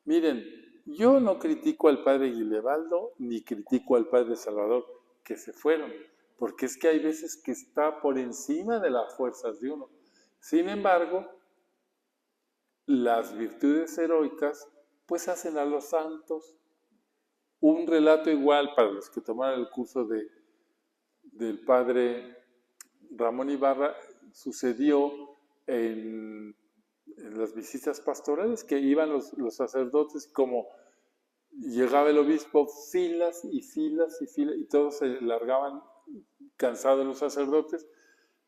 Miren, yo no critico al padre Guilebaldo ni critico al padre Salvador que se fueron, porque es que hay veces que está por encima de las fuerzas de uno. Sin embargo, las virtudes heroicas pues hacen a los santos. Un relato igual para los que tomaron el curso del padre Ramón Ibarra sucedió en las visitas pastorales, que iban los sacerdotes, como llegaba el obispo, filas y filas y filas, y todos se largaban cansados los sacerdotes,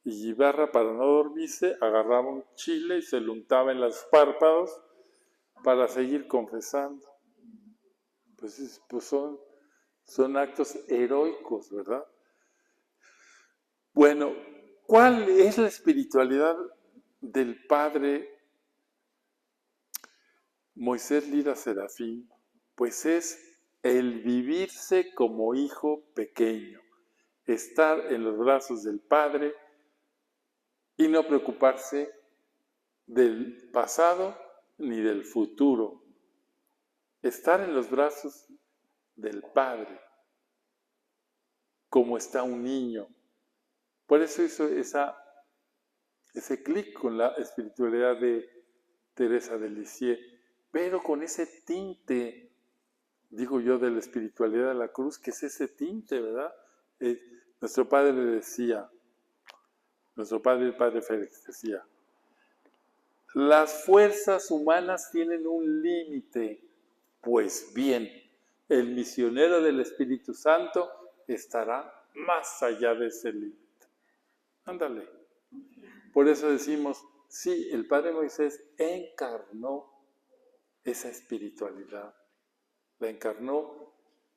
y Ibarra, para no dormirse, agarraba un chile y se lo untaba en los párpados para seguir confesando. Pues son actos heroicos, ¿verdad? Bueno, ¿cuál es la espiritualidad del padre Moisés Lira Serafín? Pues es el vivirse como hijo pequeño, estar en los brazos del Padre y no preocuparse del pasado ni del futuro. Estar en los brazos del Padre, como está un niño. Por eso hizo ese clic con la espiritualidad de Teresa de Lisieux, pero con ese tinte, digo yo, de la espiritualidad de la cruz, que es ese tinte, ¿verdad? Nuestro padre decía, nuestro padre, el padre Félix, decía, las fuerzas humanas tienen un límite. Pues bien, el misionero del Espíritu Santo estará más allá de ese límite. Ándale. Por eso decimos, sí, el Padre Moisés encarnó esa espiritualidad. La encarnó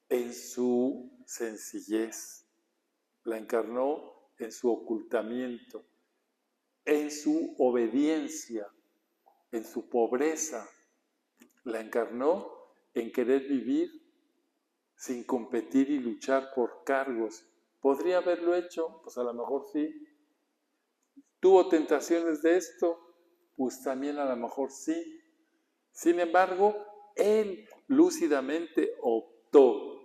en su sencillez, la encarnó en su ocultamiento, en su obediencia, en su pobreza. La encarnó en querer vivir sin competir y luchar por cargos. ¿Podría haberlo hecho? Pues a lo mejor sí. ¿Tuvo tentaciones de esto? Pues también a lo mejor sí. Sin embargo, él lúcidamente optó.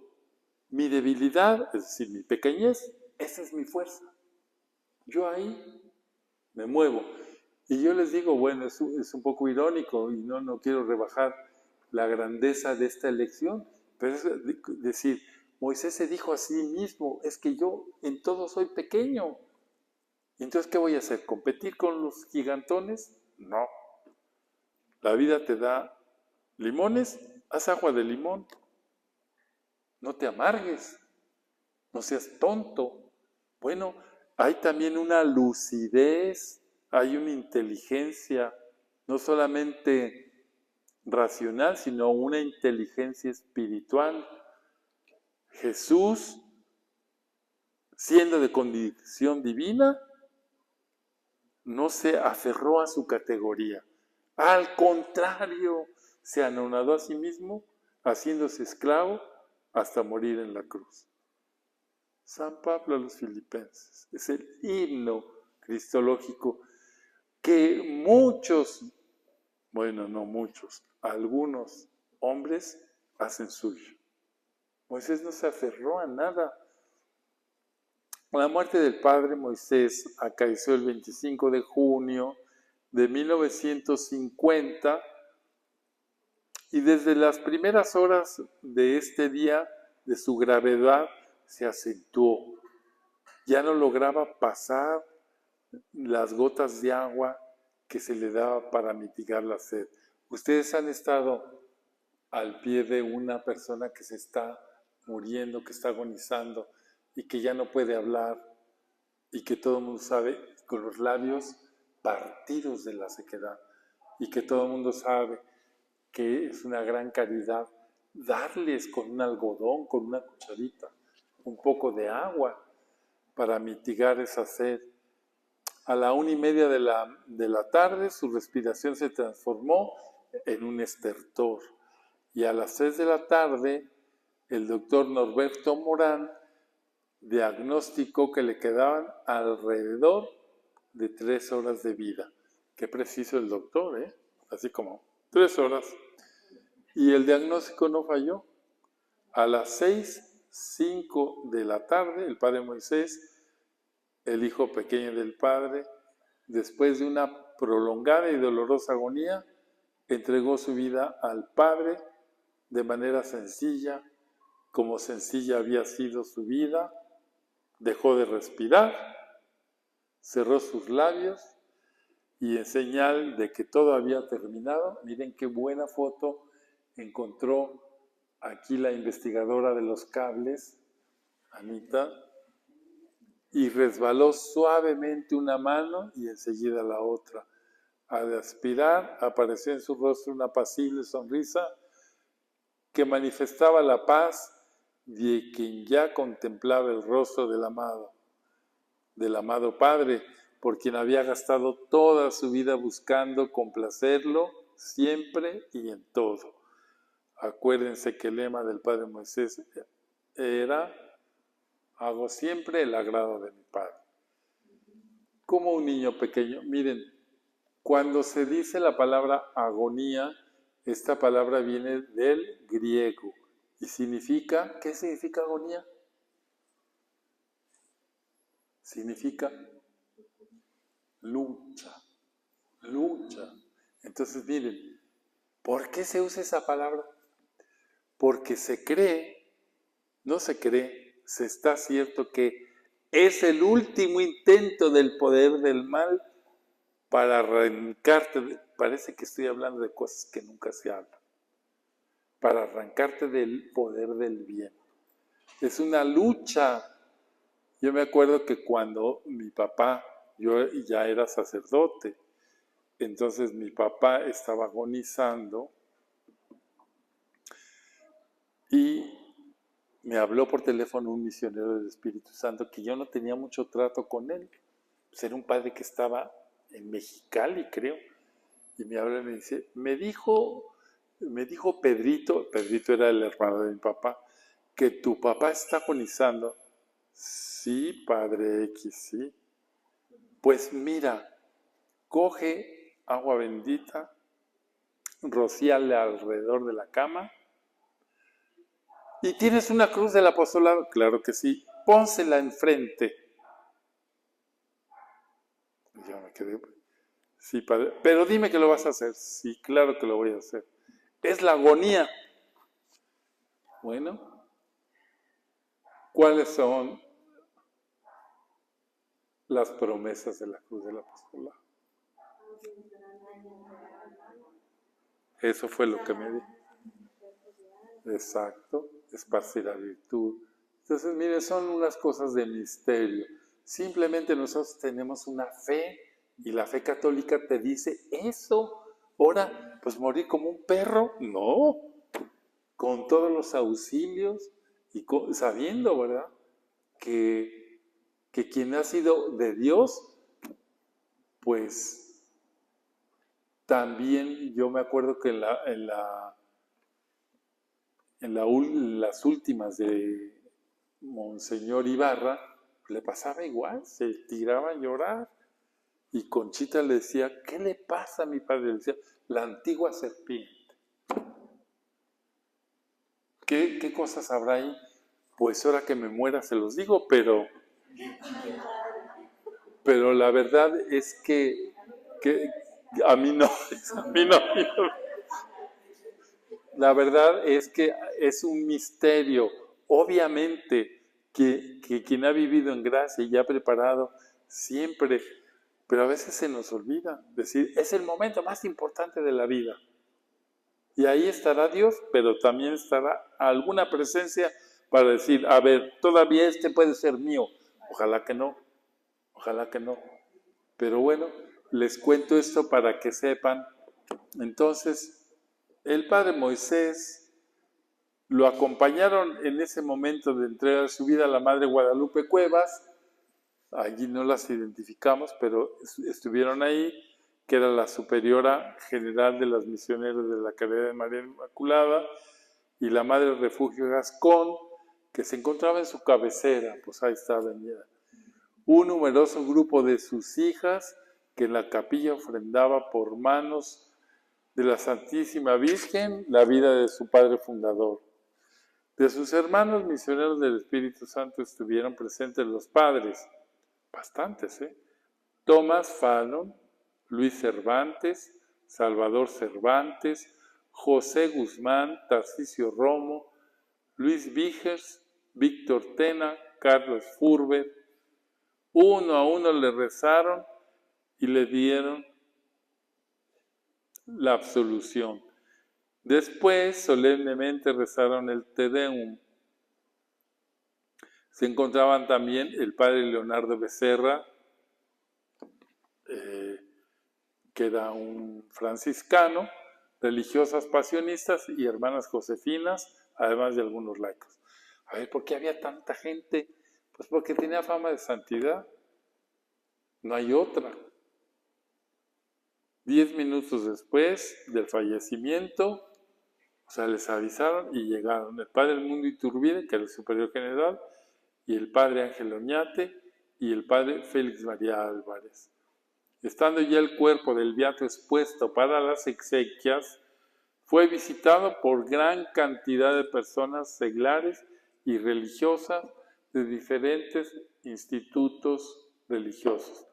Mi debilidad, es decir, mi pequeñez, esa es mi fuerza. Yo ahí me muevo. Y yo les digo, bueno, es un poco irónico y no quiero rebajar la grandeza de esta elección, pero es decir, Moisés se dijo a sí mismo, es que yo en todo soy pequeño. Entonces, ¿qué voy a hacer? ¿Competir con los gigantones? No. La vida te da limones, haz agua de limón. No te amargues, no seas tonto. Bueno, hay también una lucidez, hay una inteligencia no solamente racional, sino una inteligencia espiritual. Jesús, siendo de condición divina, no se aferró a su categoría. Al contrario, se anonadó a sí mismo, haciéndose esclavo hasta morir en la cruz. San Pablo a los Filipenses es el himno cristológico que muchos, bueno, no muchos, algunos hombres hacen suyo. Moisés no se aferró a nada. La muerte del padre Moisés acaeció el 25 de junio de 1950 y desde las primeras horas de este día, de su gravedad, se acentuó. Ya no lograba pasar las gotas de agua que se le daba para mitigar la sed. Ustedes han estado al pie de una persona que se está muriendo, que está agonizando y que ya no puede hablar y que todo el mundo sabe, con los labios partidos de la sequedad, y que todo el mundo sabe que es una gran caridad darles con un algodón, con una cucharita, un poco de agua para mitigar esa sed. A la 1:30 de la tarde su respiración se transformó en un estertor. Y a las 6 de la tarde el doctor Norberto Morán diagnosticó que le quedaban alrededor de 3 horas de vida. Qué preciso el doctor, ¿eh? Así como 3 horas. Y el diagnóstico no falló. A las 6:05 de la tarde, el padre Moisés, el hijo pequeño del padre, después de una prolongada y dolorosa agonía, entregó su vida al Padre de manera sencilla, como sencilla había sido su vida. Dejó de respirar, cerró sus labios y en señal de que todo había terminado, miren qué buena foto encontró aquí la investigadora de los cables, Anita, y resbaló suavemente una mano y enseguida la otra. Al aspirar, apareció en su rostro una apacible sonrisa que manifestaba la paz de quien ya contemplaba el rostro del amado Padre, por quien había gastado toda su vida buscando complacerlo siempre y en todo. Acuérdense que el lema del Padre Moisés era: hago siempre el agrado de mi Padre. Como un niño pequeño, miren, cuando se dice la palabra agonía, esta palabra viene del griego y significa, ¿qué significa agonía? Significa lucha, lucha. Entonces miren, ¿por qué se usa esa palabra? Porque se cree, no se cree, se está cierto que es el último intento del poder del mal para arrancarte, parece que estoy hablando de cosas que nunca se hablan, para arrancarte del poder del bien. Es una lucha. Yo me acuerdo que cuando mi papá, yo ya era sacerdote, entonces mi papá estaba agonizando y me habló por teléfono un misionero del Espíritu Santo que yo no tenía mucho trato con él. Pues era un padre que estaba en Mexicali, creo, y me habla y me dice, me dijo Pedrito era el hermano de mi papá, que tu papá está agonizando. Sí, padre X, sí. Pues mira, coge agua bendita, rocíale alrededor de la cama. ¿Y tienes una cruz del apostolado? Claro que sí. Pónsela enfrente. Y yo me quedé, sí, padre. Pero dime que lo vas a hacer. Sí, claro que lo voy a hacer. Es la agonía. Bueno, ¿cuáles son las promesas de la cruz del apostolado? Eso fue lo que me dijo. Exacto, esparcir la virtud. Entonces, miren, son unas cosas de misterio. Simplemente nosotros tenemos una fe y la fe católica te dice eso. Ahora, pues morir como un perro, no, con todos los auxilios y sabiendo, ¿verdad? Que quien ha sido de Dios, pues también yo me acuerdo que en las últimas de Monseñor Ibarra, le pasaba igual, se tiraba a llorar. Y Conchita le decía, ¿qué le pasa a mi padre? Le decía, la antigua serpiente. ¿Qué cosas habrá ahí? Pues ahora que me muera se los digo, pero la verdad es que a mí no, a mí no. La verdad es que es un misterio. Obviamente que quien ha vivido en gracia y ha preparado siempre, pero a veces se nos olvida decir, es el momento más importante de la vida. Y ahí estará Dios, pero también estará alguna presencia para decir, a ver, todavía este puede ser mío. Ojalá que no, ojalá que no. Pero bueno, les cuento esto para que sepan. Entonces, el padre Moisés lo acompañaron en ese momento de entrega de su vida a la madre Guadalupe Cuevas. Allí no las identificamos, pero estuvieron ahí, que era la superiora general de las misioneras de la Caridad de María Inmaculada, y la Madre Refugio Gascón, que se encontraba en su cabecera, pues ahí está venida. Un numeroso grupo de sus hijas, que en la capilla ofrendaba por manos de la Santísima Virgen la vida de su padre fundador. De sus hermanos misioneros del Espíritu Santo estuvieron presentes los padres, bastantes, Tomás Fallon, Luis Cervantes, Salvador Cervantes, José Guzmán, Tarcisio Romo, Luis Vigers, Víctor Tena, Carlos Furber. Uno a uno le rezaron y le dieron la absolución. Después, solemnemente rezaron el Te Deum. Se encontraban también el padre Leonardo Becerra, que era un franciscano, religiosas pasionistas y hermanas josefinas, además de algunos laicos. A ver, ¿por qué había tanta gente? Pues porque tenía fama de santidad. No hay otra. 10 minutos después del fallecimiento, o sea, les avisaron y llegaron el padre Edmundo Iturbide, que era el superior general, y el padre Ángel Oñate y el padre Félix María Álvarez. Estando ya el cuerpo del beato expuesto para las exequias, fue visitado por gran cantidad de personas seglares y religiosas de diferentes institutos religiosos.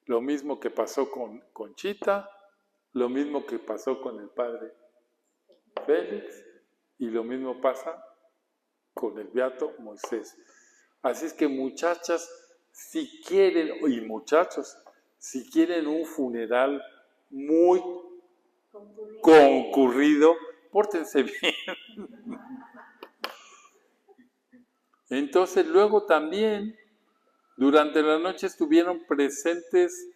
Lo mismo que pasó con Conchita, lo mismo que pasó con el padre Félix y lo mismo pasa con el beato Moisés. Así es que muchachas, si quieren, y muchachos, si quieren un funeral muy concurrido, pórtense bien. Entonces luego también, durante la noche estuvieron presentes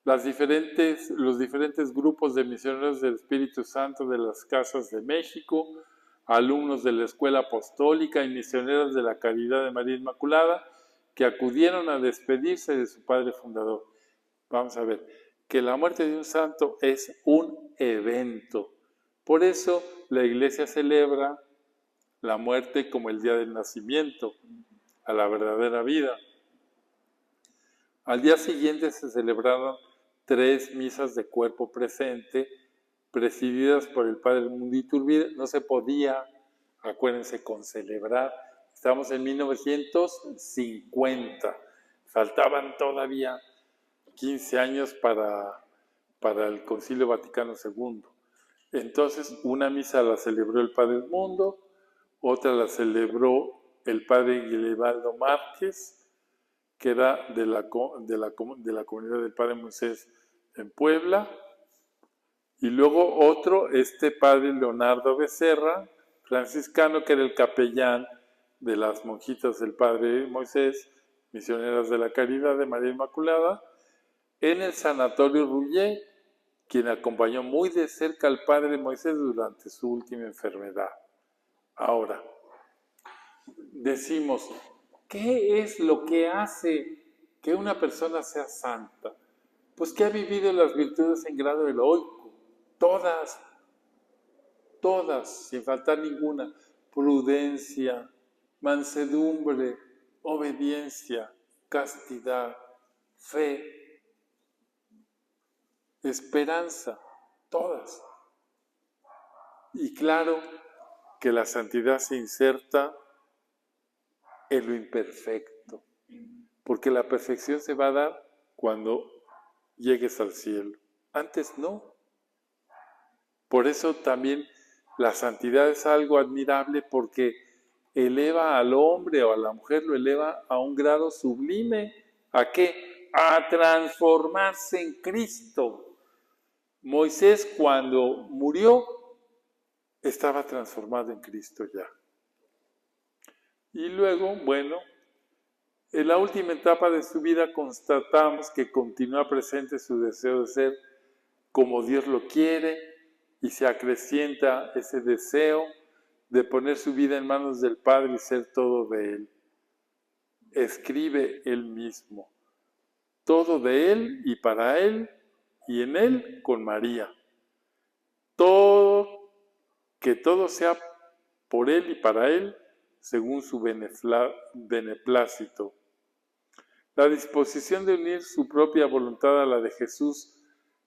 los diferentes grupos de misioneros del Espíritu Santo de las Casas de México, alumnos de la Escuela Apostólica y misioneros de la Caridad de María Inmaculada, que acudieron a despedirse de su padre fundador. Vamos a ver, que la muerte de un santo es un evento. Por eso la Iglesia celebra la muerte como el día del nacimiento, a la verdadera vida. Al día siguiente se celebraron 3 misas de cuerpo presente, presididas por el padre Edmundo Iturbide. No se podía, acuérdense, concelebrar. Estamos en 1950. Faltaban todavía 15 años para el Concilio Vaticano II. Entonces, una misa la celebró el padre Edmundo, otra la celebró el padre Guilebaldo Márquez, que era de la comunidad del padre Moisés en Puebla, y luego otro, este padre Leonardo Becerra, franciscano, que era el capellán de las monjitas del padre Moisés, misioneras de la Caridad de María Inmaculada, en el Sanatorio Rouget, quien acompañó muy de cerca al padre Moisés durante su última enfermedad. Ahora, decimos, ¿qué es lo que hace que una persona sea santa? Pues que ha vivido las virtudes en grado heroico, todas, sin faltar ninguna: prudencia, mansedumbre, obediencia, castidad, fe, esperanza, todas. Y claro que la santidad se inserta en lo imperfecto, porque la perfección se va a dar cuando llegues al cielo. Antes no. Por eso también la santidad es algo admirable, porque eleva al hombre o a la mujer, lo eleva a un grado sublime. ¿A qué? A transformarse en Cristo. Moisés, cuando murió, estaba transformado en Cristo ya. Y luego, bueno, en la última etapa de su vida constatamos que continúa presente su deseo de ser como Dios lo quiere, y se acrecienta ese deseo de poner su vida en manos del Padre y ser todo de Él. Escribe Él mismo: todo de Él y para Él, y en Él con María. Que todo sea por Él y para Él, según su beneplácito. La disposición de unir su propia voluntad a la de Jesús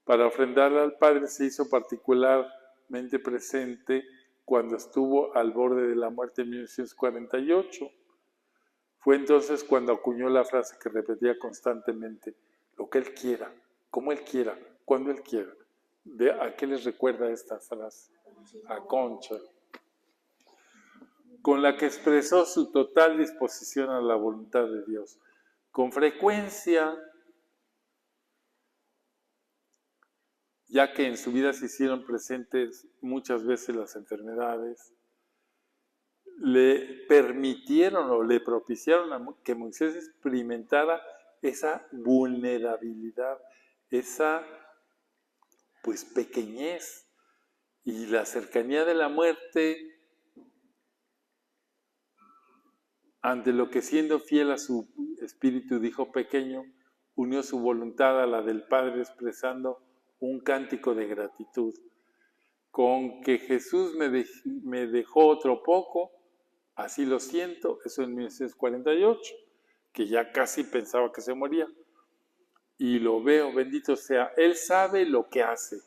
para ofrendarla al Padre se hizo particularmente presente cuando estuvo al borde de la muerte en 1948. Fue entonces cuando acuñó la frase que repetía constantemente: lo que Él quiera, como Él quiera, cuando Él quiera. ¿A qué les recuerda esta frase? A Concha. Con la que expresó su total disposición a la voluntad de Dios. Con frecuencia, ya que en su vida se hicieron presentes muchas veces las enfermedades, le permitieron o le propiciaron que Moisés experimentara esa vulnerabilidad, esa pequeñez y la cercanía de la muerte, ante lo que, siendo fiel a su espíritu, dijo pequeño, unió su voluntad a la del Padre expresando un cántico de gratitud. Con que Jesús me dejó otro poco, así lo siento, eso en 1948, que ya casi pensaba que se moría. Y lo veo, bendito sea, Él sabe lo que hace.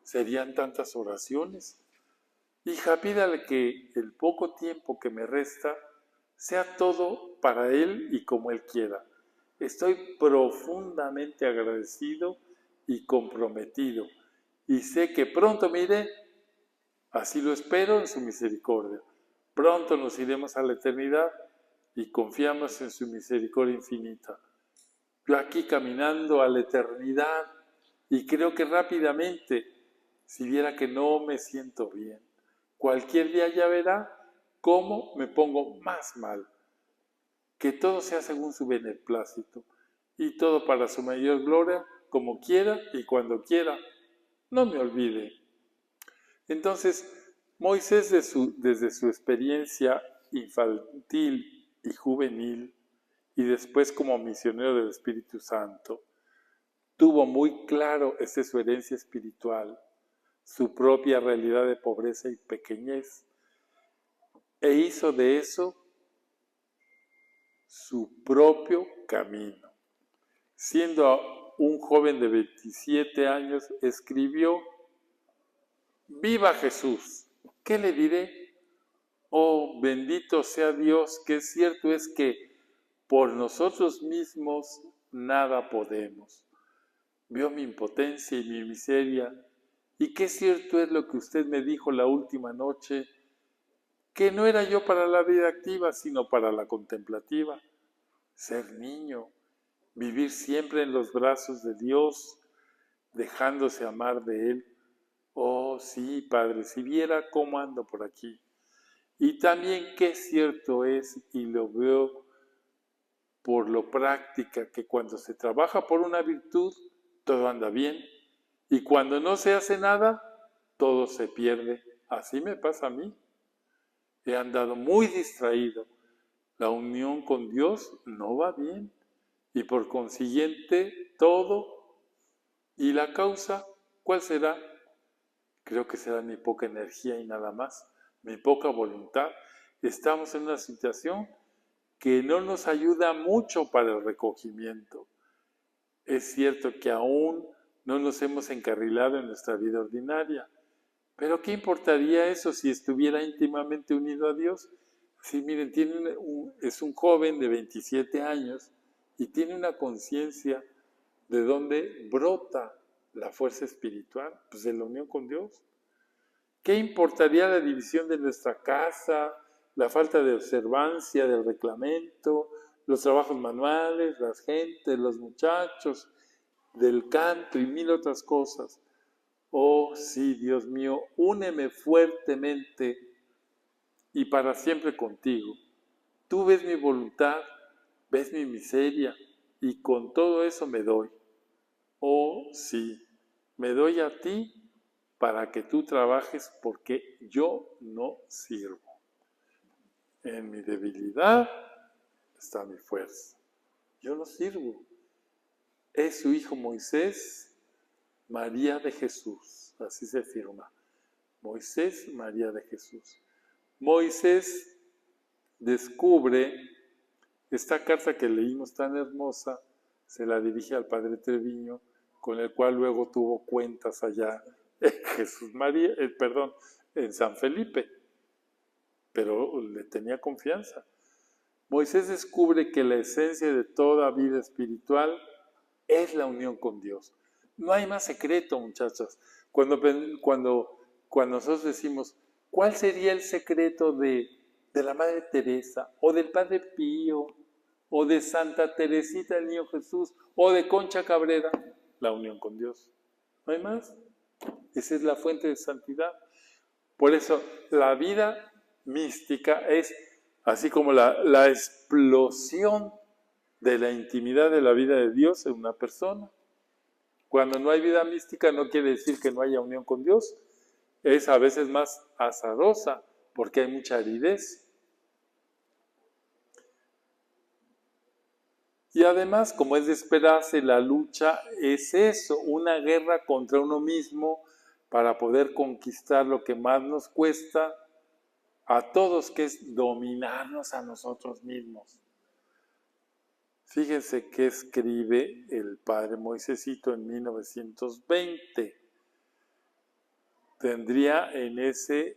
Serían tantas oraciones. Hija, pídale que el poco tiempo que me resta sea todo para Él y como Él quiera. Estoy profundamente agradecido y comprometido, y sé que pronto me iré. Así lo espero en su misericordia. Pronto nos iremos a la eternidad y confiamos en su misericordia infinita. Yo aquí caminando a la eternidad, y creo que rápidamente, si viera que no me siento bien. Cualquier día ya verá cómo me pongo más mal. Que todo sea según su beneplácito, y todo para su mayor gloria, como quiera y cuando quiera. No me olvide. Entonces, Moisés, desde su experiencia infantil y juvenil, y después como misionero del Espíritu Santo, tuvo muy claro su herencia espiritual, su propia realidad de pobreza y pequeñez, e hizo de eso su propio camino. Siendo un joven de 27 años, escribió: ¡Viva Jesús! ¿Qué le diré? Oh, bendito sea Dios, que cierto es que por nosotros mismos nada podemos. Vio mi impotencia y mi miseria, y qué cierto es lo que usted me dijo la última noche, que no era yo para la vida activa, sino para la contemplativa. Ser niño, vivir siempre en los brazos de Dios, dejándose amar de Él. Oh, sí, Padre, si viera cómo ando por aquí. Y también qué cierto es, y lo veo por lo práctica, que cuando se trabaja por una virtud, todo anda bien. Y cuando no se hace nada, todo se pierde. Así me pasa a mí. He andado muy distraído. La unión con Dios no va bien. Y por consiguiente, todo. ¿Y la causa cuál será? Creo que será mi poca energía y nada más. Mi poca voluntad. Estamos en una situación que no nos ayuda mucho para el recogimiento. Es cierto que aún no nos hemos encarrilado en nuestra vida ordinaria, pero ¿qué importaría eso si estuviera íntimamente unido a Dios? Sí, miren, es un joven de 27 años y tiene una conciencia de dónde brota la fuerza espiritual, pues de la unión con Dios. ¿Qué importaría la división de nuestra casa, la falta de observancia del reglamento, los trabajos manuales, las gentes, los muchachos, del canto y mil otras cosas? Oh, sí, Dios mío, úneme fuertemente y para siempre contigo. Tú ves mi voluntad, ves mi miseria y con todo eso me doy. Oh, sí, me doy a ti para que tú trabajes porque yo no sirvo. En mi debilidad está mi fuerza. Yo no sirvo. Es su hijo Moisés, María de Jesús. Así se firma. Moisés, María de Jesús. Moisés descubre esta carta que leímos tan hermosa, se la dirige al padre Treviño, con el cual luego tuvo cuentas allá en San Felipe, pero le tenía confianza. Moisés descubre que la esencia de toda vida espiritual es la unión con Dios. No hay más secreto, muchachos. Cuando nosotros decimos, ¿cuál sería el secreto de la Madre Teresa, o del Padre Pío, o de Santa Teresita del Niño Jesús, o de Concha Cabrera? La unión con Dios. No hay más. Esa es la fuente de santidad. Por eso, la vida mística es así como la explosión de la intimidad de la vida de Dios en una persona. Cuando no hay vida mística no quiere decir que no haya unión con Dios. Es a veces más azarosa porque hay mucha aridez. Y además, como es de esperarse, la lucha es eso, una guerra contra uno mismo para poder conquistar lo que más nos cuesta a todos, que es dominarnos a nosotros mismos. Fíjense qué escribe el padre Moisésito en 1920. Tendría en ese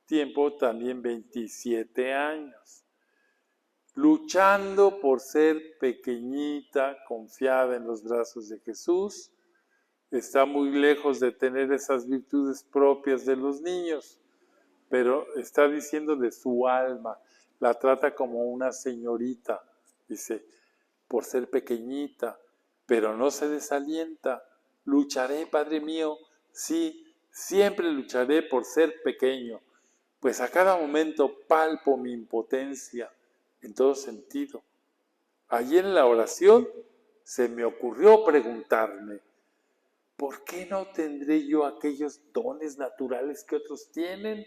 tiempo también 27 años. Luchando por ser pequeñita, confiada en los brazos de Jesús, está muy lejos de tener esas virtudes propias de los niños, pero está diciendo de su alma, la trata como una señorita, dice, por ser pequeñita, pero no se desalienta. Lucharé, Padre mío, sí, siempre lucharé por ser pequeño, pues a cada momento palpo mi impotencia en todo sentido. Allí en la oración se me ocurrió preguntarme, ¿por qué no tendré yo aquellos dones naturales que otros tienen?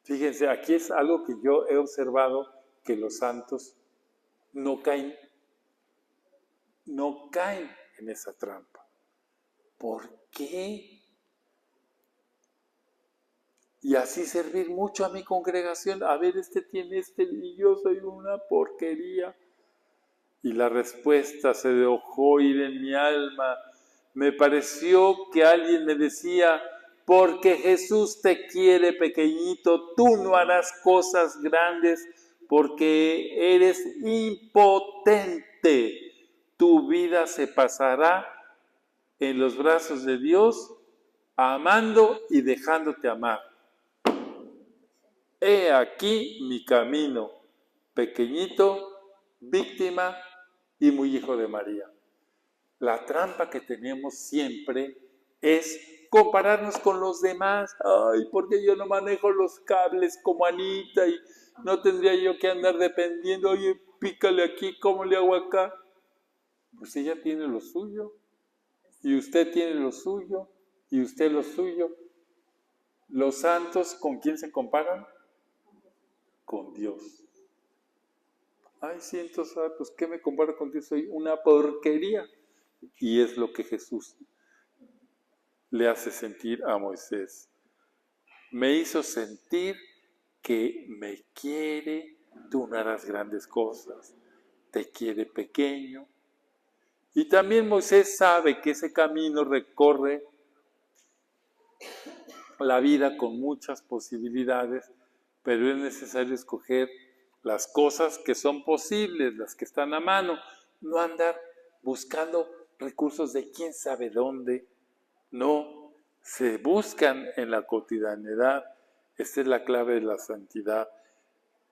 Fíjense, aquí es algo que yo he observado, que los santos no caen en esa trampa. ¿Por qué? Y así servir mucho a mi congregación. A ver, este tiene y yo soy una porquería. Y la respuesta se dejó oír en mi alma. Me pareció que alguien me decía, porque Jesús te quiere pequeñito, tú no harás cosas grandes porque eres impotente. Tu vida se pasará en los brazos de Dios, amando y dejándote amar. He aquí mi camino, pequeñito, víctima y muy hijo de María. La trampa que tenemos siempre es compararnos con los demás. Ay, porque yo no manejo los cables como Anita y no tendría yo que andar dependiendo. Oye, pícale aquí, ¿cómo le hago acá? Pues ella tiene lo suyo, y usted tiene lo suyo, y usted lo suyo. Los santos, ¿con quién se comparan? Con Dios. Ay, sí, entonces, pues, ¿qué me comparo con Dios? Soy una porquería. Y es lo que Jesús le hace sentir a Moisés. Me hizo sentir que me quiere, tú no harás grandes cosas, te quiere pequeño. Y también Moisés sabe que ese camino recorre la vida con muchas posibilidades, pero es necesario escoger las cosas que son posibles, las que están a mano, no andar buscando recursos de quién sabe dónde, no, se buscan en la cotidianidad. Esta es la clave de la santidad.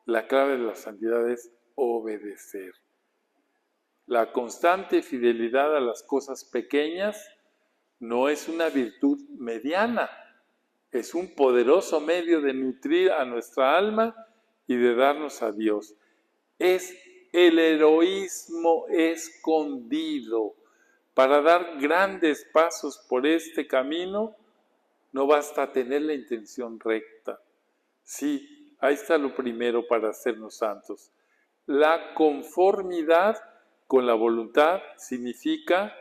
La clave de la santidad es obedecer. La constante fidelidad a las cosas pequeñas no es una virtud mediana, es un poderoso medio de nutrir a nuestra alma y de darnos a Dios. Es el heroísmo escondido. Para dar grandes pasos por este camino, no basta tener la intención recta. Sí, ahí está lo primero para hacernos santos. La conformidad con la voluntad significa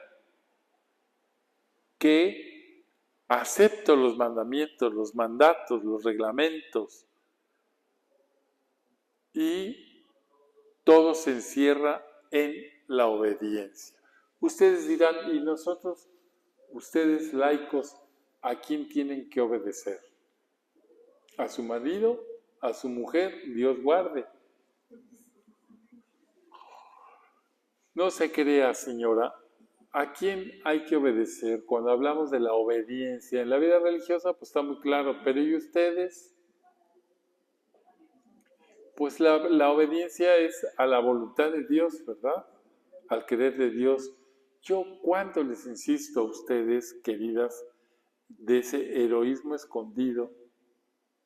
que acepto los mandamientos, los mandatos, los reglamentos, y todo se encierra en la obediencia. Ustedes dirán, ¿y nosotros, ustedes laicos, a quién tienen que obedecer? ¿A su marido? ¿A su mujer? Dios guarde. No se crea, señora, ¿a quién hay que obedecer? Cuando hablamos de la obediencia en la vida religiosa, pues está muy claro, pero ¿y ustedes? Pues la obediencia es a la voluntad de Dios, ¿verdad? Al querer de Dios. Yo cuánto les insisto a ustedes, queridas, de ese heroísmo escondido,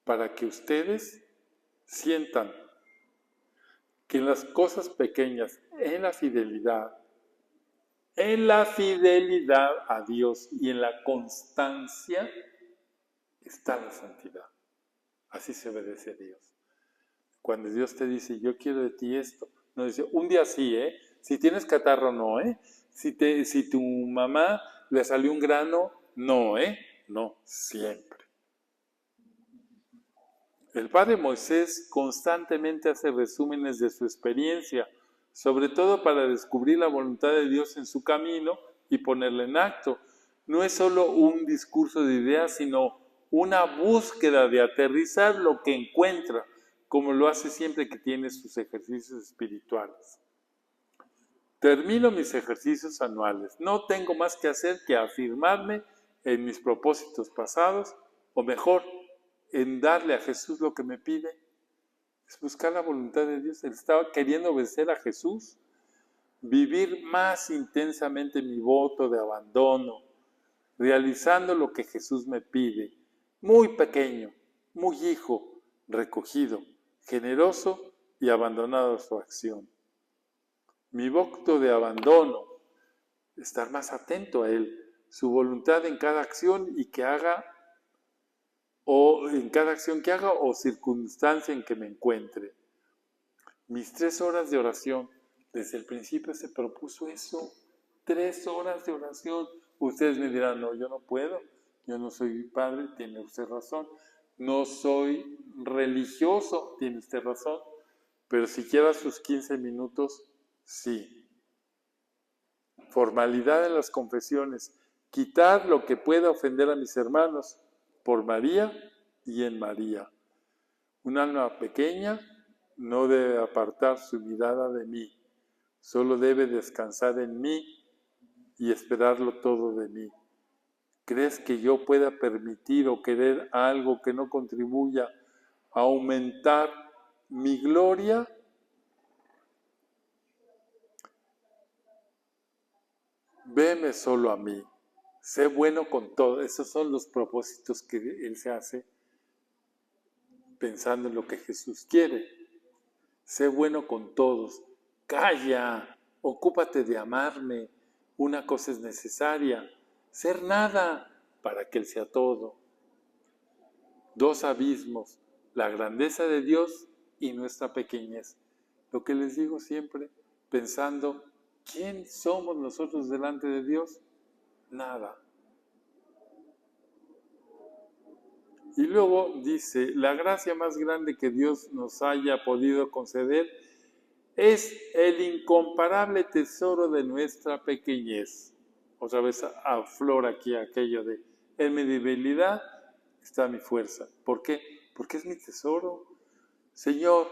para que ustedes sientan que en las cosas pequeñas, en la fidelidad a Dios y en la constancia, está la santidad. Así se obedece a Dios. Cuando Dios te dice, yo quiero de ti esto, no dice, un día sí, si tienes catarro, no, si tu mamá le salió un grano, no, no, siempre. El padre Moisés constantemente hace resúmenes de su experiencia, sobre todo para descubrir la voluntad de Dios en su camino y ponerla en acto. No es solo un discurso de ideas, sino una búsqueda de aterrizar lo que encuentra, como lo hace siempre que tiene sus ejercicios espirituales. Termino mis ejercicios anuales. No tengo más que hacer que afirmarme en mis propósitos pasados, o mejor, en darle a Jesús lo que me pide. Es buscar la voluntad de Dios. Él estaba queriendo obedecer a Jesús, vivir más intensamente mi voto de abandono, realizando lo que Jesús me pide. Muy pequeño, muy hijo, recogido, generoso y abandonado a su acción. Mi voto de abandono, estar más atento a Él, su voluntad en cada acción y que haga, o en cada acción que haga o circunstancia en que me encuentre. Mis 3 horas de oración, desde el principio se propuso eso, 3 horas de oración. Ustedes me dirán, no, yo no puedo, yo no soy padre, tiene usted razón, no soy religioso, tiene usted razón, pero siquiera sus 15 minutos, sí. Formalidad en las confesiones, quitar lo que pueda ofender a mis hermanos, por María y en María. Un alma pequeña no debe apartar su mirada de mí, solo debe descansar en mí y esperarlo todo de mí. ¿Crees que yo pueda permitir o querer algo que no contribuya a aumentar mi gloria? Veme solo a mí, sé bueno con todo. Esos son los propósitos que él se hace pensando en lo que Jesús quiere. Sé bueno con todos. Calla, ocúpate de amarme. Una cosa es necesaria, ser nada para que Él sea todo. Dos abismos, la grandeza de Dios y nuestra pequeñez. Lo que les digo siempre, pensando, ¿quién somos nosotros delante de Dios? Nada. Y luego dice, la gracia más grande que Dios nos haya podido conceder es el incomparable tesoro de nuestra pequeñez. Otra vez aflora aquí aquello de, en mi debilidad está mi fuerza. ¿Por qué? Porque es mi tesoro. Señor,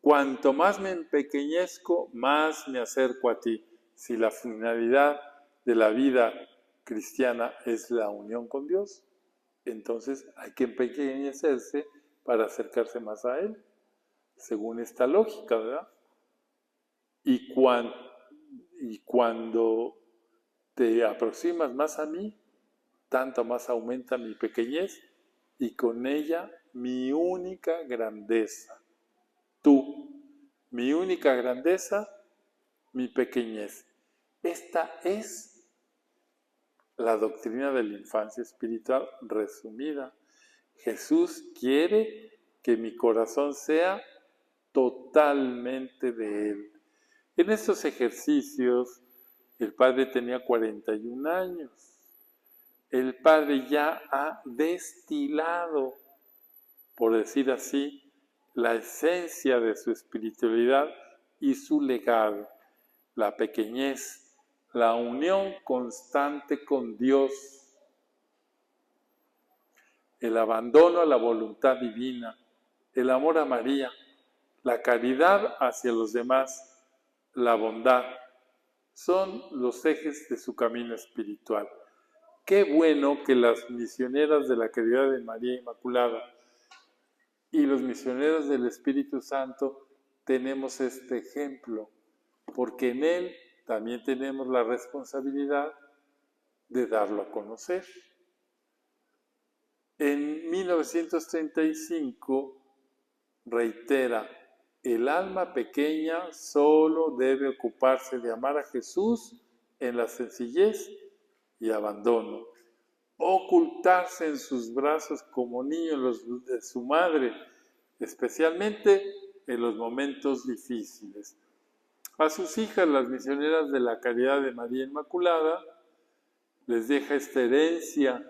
cuanto más me empequeñezco, más me acerco a ti. Si la finalidad de la vida cristiana es la unión con Dios, entonces hay que empequeñecerse para acercarse más a Él, según esta lógica, ¿verdad? Y cuando te aproximas más a mí, tanto más aumenta mi pequeñez y con ella mi única grandeza. Tú, mi única grandeza, mi pequeñez. Esta es la doctrina de la infancia espiritual resumida. Jesús quiere que mi corazón sea totalmente de Él. En estos ejercicios, el Padre tenía 41 años. El Padre ya ha destilado, por decir así, la esencia de su espiritualidad y su legado, la pequeñez, la unión constante con Dios, el abandono a la voluntad divina, el amor a María, la caridad hacia los demás, la bondad, son los ejes de su camino espiritual. Qué bueno que las misioneras de la Caridad de María Inmaculada y los misioneros del Espíritu Santo tenemos este ejemplo, porque en él también tenemos la responsabilidad de darlo a conocer. En 1935 reitera, el alma pequeña solo debe ocuparse de amar a Jesús en la sencillez y abandono, ocultarse en sus brazos como niño de su madre, especialmente en los momentos difíciles. A sus hijas, las misioneras de la Caridad de María Inmaculada, les deja esta herencia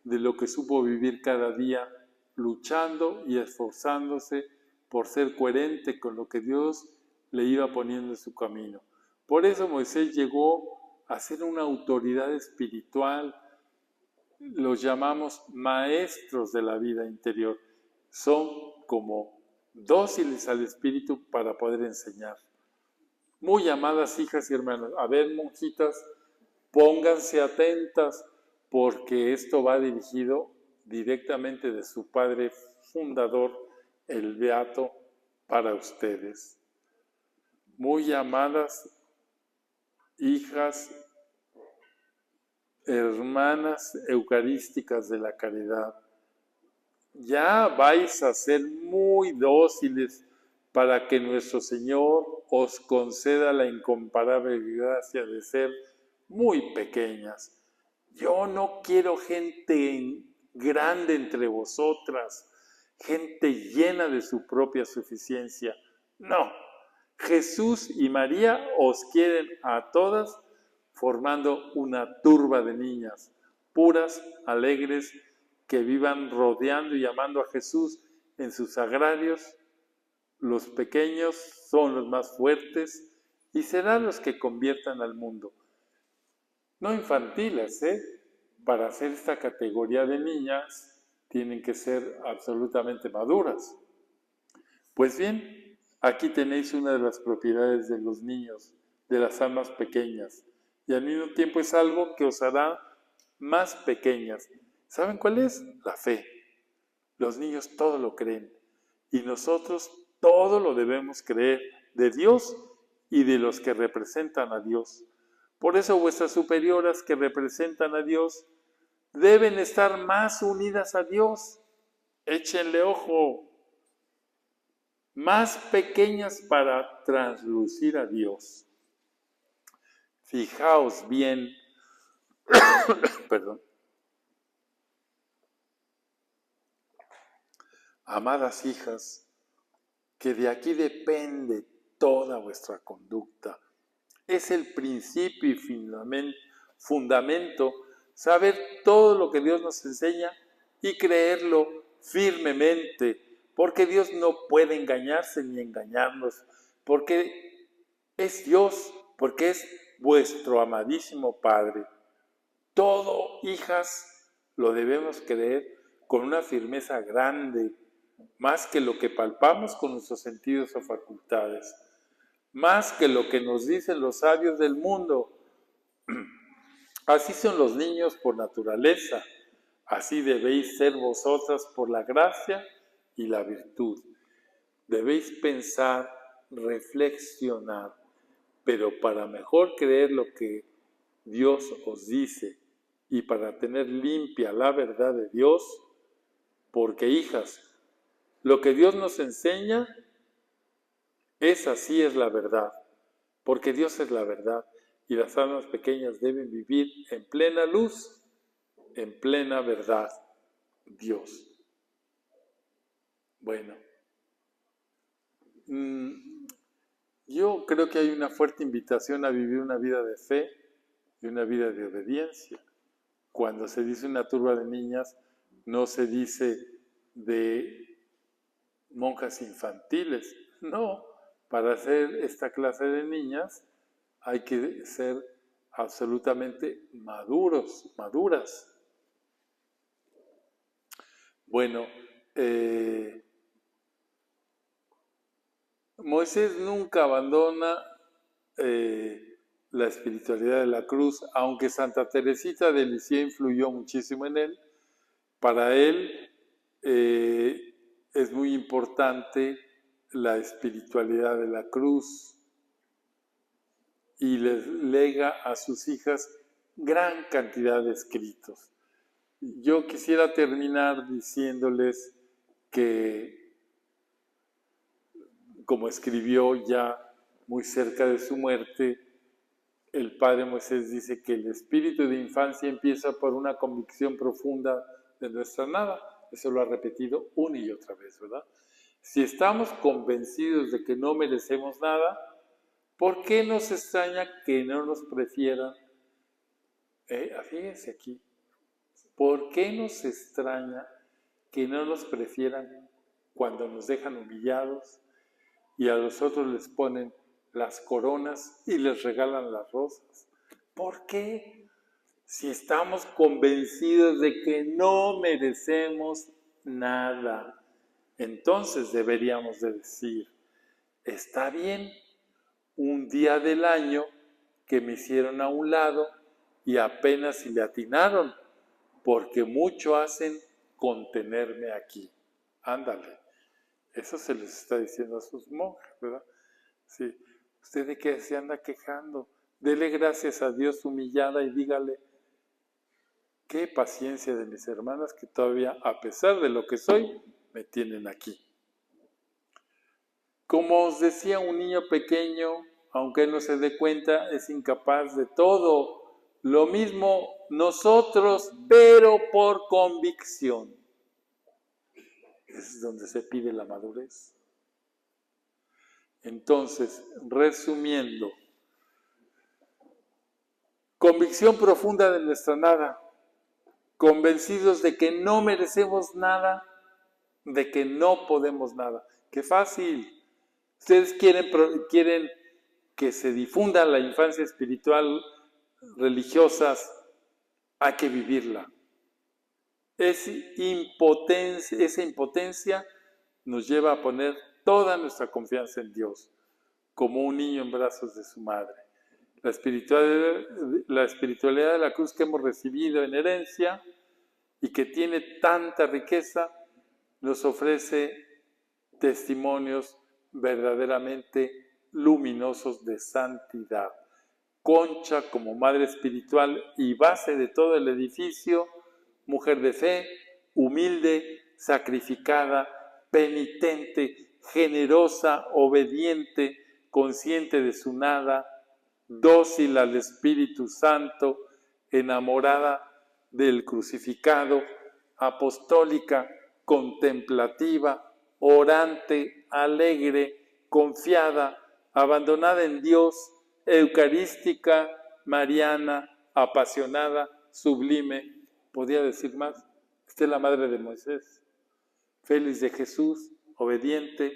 de lo que supo vivir cada día, luchando y esforzándose por ser coherente con lo que Dios le iba poniendo en su camino. Por eso Moisés llegó a ser una autoridad espiritual. Los llamamos maestros de la vida interior. Son como dóciles al Espíritu para poder enseñar. Muy amadas hijas y hermanas, a ver, monjitas, pónganse atentas porque esto va dirigido directamente de su padre fundador, el Beato, para ustedes. Muy amadas hijas, hermanas eucarísticas de la caridad, ya vais a ser muy dóciles para que nuestro Señor os conceda la incomparable gracia de ser muy pequeñas. Yo no quiero gente grande entre vosotras, gente llena de su propia suficiencia. No, Jesús y María os quieren a todas formando una turba de niñas, puras, alegres, que vivan rodeando y amando a Jesús en sus agrarios. Los pequeños son los más fuertes y serán los que conviertan al mundo. No infantiles, Para hacer esta categoría de niñas tienen que ser absolutamente maduras. Pues bien, aquí tenéis una de las propiedades de los niños, de las almas pequeñas, y al mismo tiempo es algo que os hará más pequeñas. ¿Saben cuál es? La fe. Los niños todo lo creen y nosotros todo lo debemos creer de Dios y de los que representan a Dios. Por eso vuestras superioras que representan a Dios deben estar más unidas a Dios. Échenle ojo. Más pequeñas para traslucir a Dios. Fijaos bien, perdón, amadas hijas, que de aquí depende toda vuestra conducta. Es el principio y fundamento saber todo lo que Dios nos enseña y creerlo firmemente, porque Dios no puede engañarse ni engañarnos, porque es Dios, porque es vuestro amadísimo Padre. Todo, hijas, lo debemos creer con una firmeza grande, más que lo que palpamos con nuestros sentidos o facultades, más que lo que nos dicen los sabios del mundo. Así son los niños por naturaleza, así debéis ser vosotras por la gracia y la virtud. Debéis pensar, reflexionar, pero para mejor creer lo que Dios os dice y para tener limpia la verdad de Dios, porque hijas, lo que Dios nos enseña, así es la verdad, porque Dios es la verdad y las almas pequeñas deben vivir en plena luz, en plena verdad, Dios. Bueno, yo creo que hay una fuerte invitación a vivir una vida de fe y una vida de obediencia. Cuando se dice una turba de niñas, no se dice de monjas infantiles, no. Para hacer esta clase de niñas hay que ser absolutamente maduras. Bueno, Moisés nunca abandona la espiritualidad de la cruz, aunque Santa Teresita de Lisieux influyó muchísimo en él. Para él es muy importante la espiritualidad de la cruz y les lega a sus hijas gran cantidad de escritos. Yo quisiera terminar diciéndoles que, como escribió ya muy cerca de su muerte, el padre Moisés dice que el espíritu de infancia empieza por una convicción profunda de nuestra nada. Eso lo ha repetido una y otra vez, ¿verdad? Si estamos convencidos de que no merecemos nada, ¿por qué nos extraña que no nos prefieran? Fíjense aquí. ¿Por qué nos extraña que no nos prefieran cuando nos dejan humillados y a los otros les ponen las coronas y les regalan las rosas? ¿Por qué? Si estamos convencidos de que no merecemos nada, entonces deberíamos de decir, está bien, un día del año que me hicieron a un lado y apenas si le atinaron, porque mucho hacen con tenerme aquí. Ándale, eso se les está diciendo a sus monjas, ¿verdad? Sí. ¿Usted de qué se anda quejando? Dele gracias a Dios humillada y dígale, qué paciencia de mis hermanas que todavía, a pesar de lo que soy, me tienen aquí. Como os decía, un niño pequeño, aunque no se dé cuenta, es incapaz de todo. Lo mismo nosotros, pero por convicción. Es donde se pide la madurez. Entonces, resumiendo, convicción profunda de nuestra nada, convencidos de que no merecemos nada, de que no podemos nada. ¡Qué fácil! Ustedes quieren que se difunda la infancia espiritual religiosas, hay que vivirla. Esa impotencia nos lleva a poner toda nuestra confianza en Dios, como un niño en brazos de su madre. La espiritualidad de la cruz que hemos recibido en herencia y que tiene tanta riqueza, nos ofrece testimonios verdaderamente luminosos de santidad. Concha como madre espiritual y base de todo el edificio, mujer de fe, humilde, sacrificada, penitente, generosa, obediente, consciente de su nada, dócil al Espíritu Santo, enamorada del crucificado, apostólica, contemplativa, orante, alegre, confiada, abandonada en Dios, eucarística, mariana, apasionada, sublime. ¿Podría decir más? Esta es la madre de Moisés. Félix de Jesús, obediente,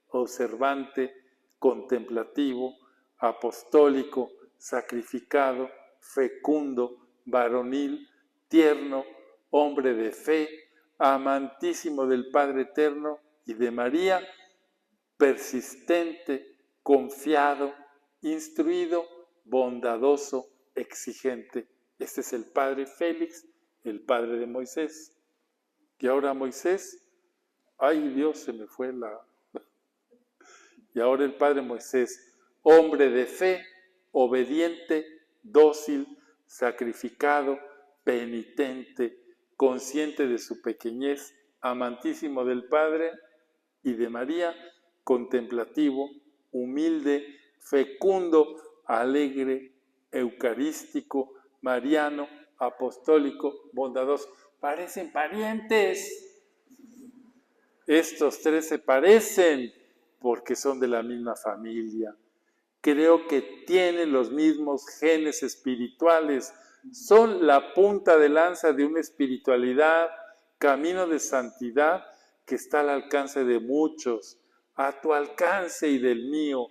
observante, contemplativo, apostólico, sacrificado, fecundo, varonil, tierno, hombre de fe, amantísimo del Padre Eterno y de María, persistente, confiado, instruido, bondadoso, exigente. Este es el padre Félix, el padre de Moisés. Y ahora Moisés, ay Dios, se me fue la... Y ahora el padre Moisés, hombre de fe, obediente, dócil, sacrificado, penitente, consciente de su pequeñez, amantísimo del Padre y de María, contemplativo, humilde, fecundo, alegre, eucarístico, mariano, apostólico, bondadoso. Parecen parientes. Estos tres se parecen porque son de la misma familia. Creo que tienen los mismos genes espirituales. Son la punta de lanza de una espiritualidad, camino de santidad que está al alcance de muchos, a tu alcance y del mío.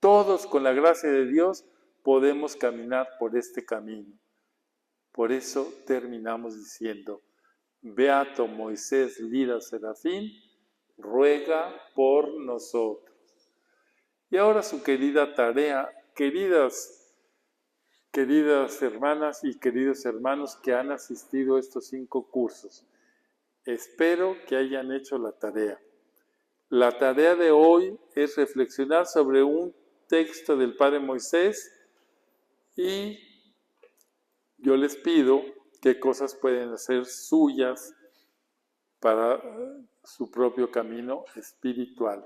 Todos, con la gracia de Dios, podemos caminar por este camino. Por eso terminamos diciendo: Beato Moisés Lira Serafín, ruega por nosotros. Y ahora su querida tarea, queridas hermanas y queridos hermanos que han asistido a estos 5 cursos. Espero que hayan hecho la tarea. La tarea de hoy es reflexionar sobre un texto del Padre Moisés y yo les pido qué cosas pueden hacer suyas para su propio camino espiritual.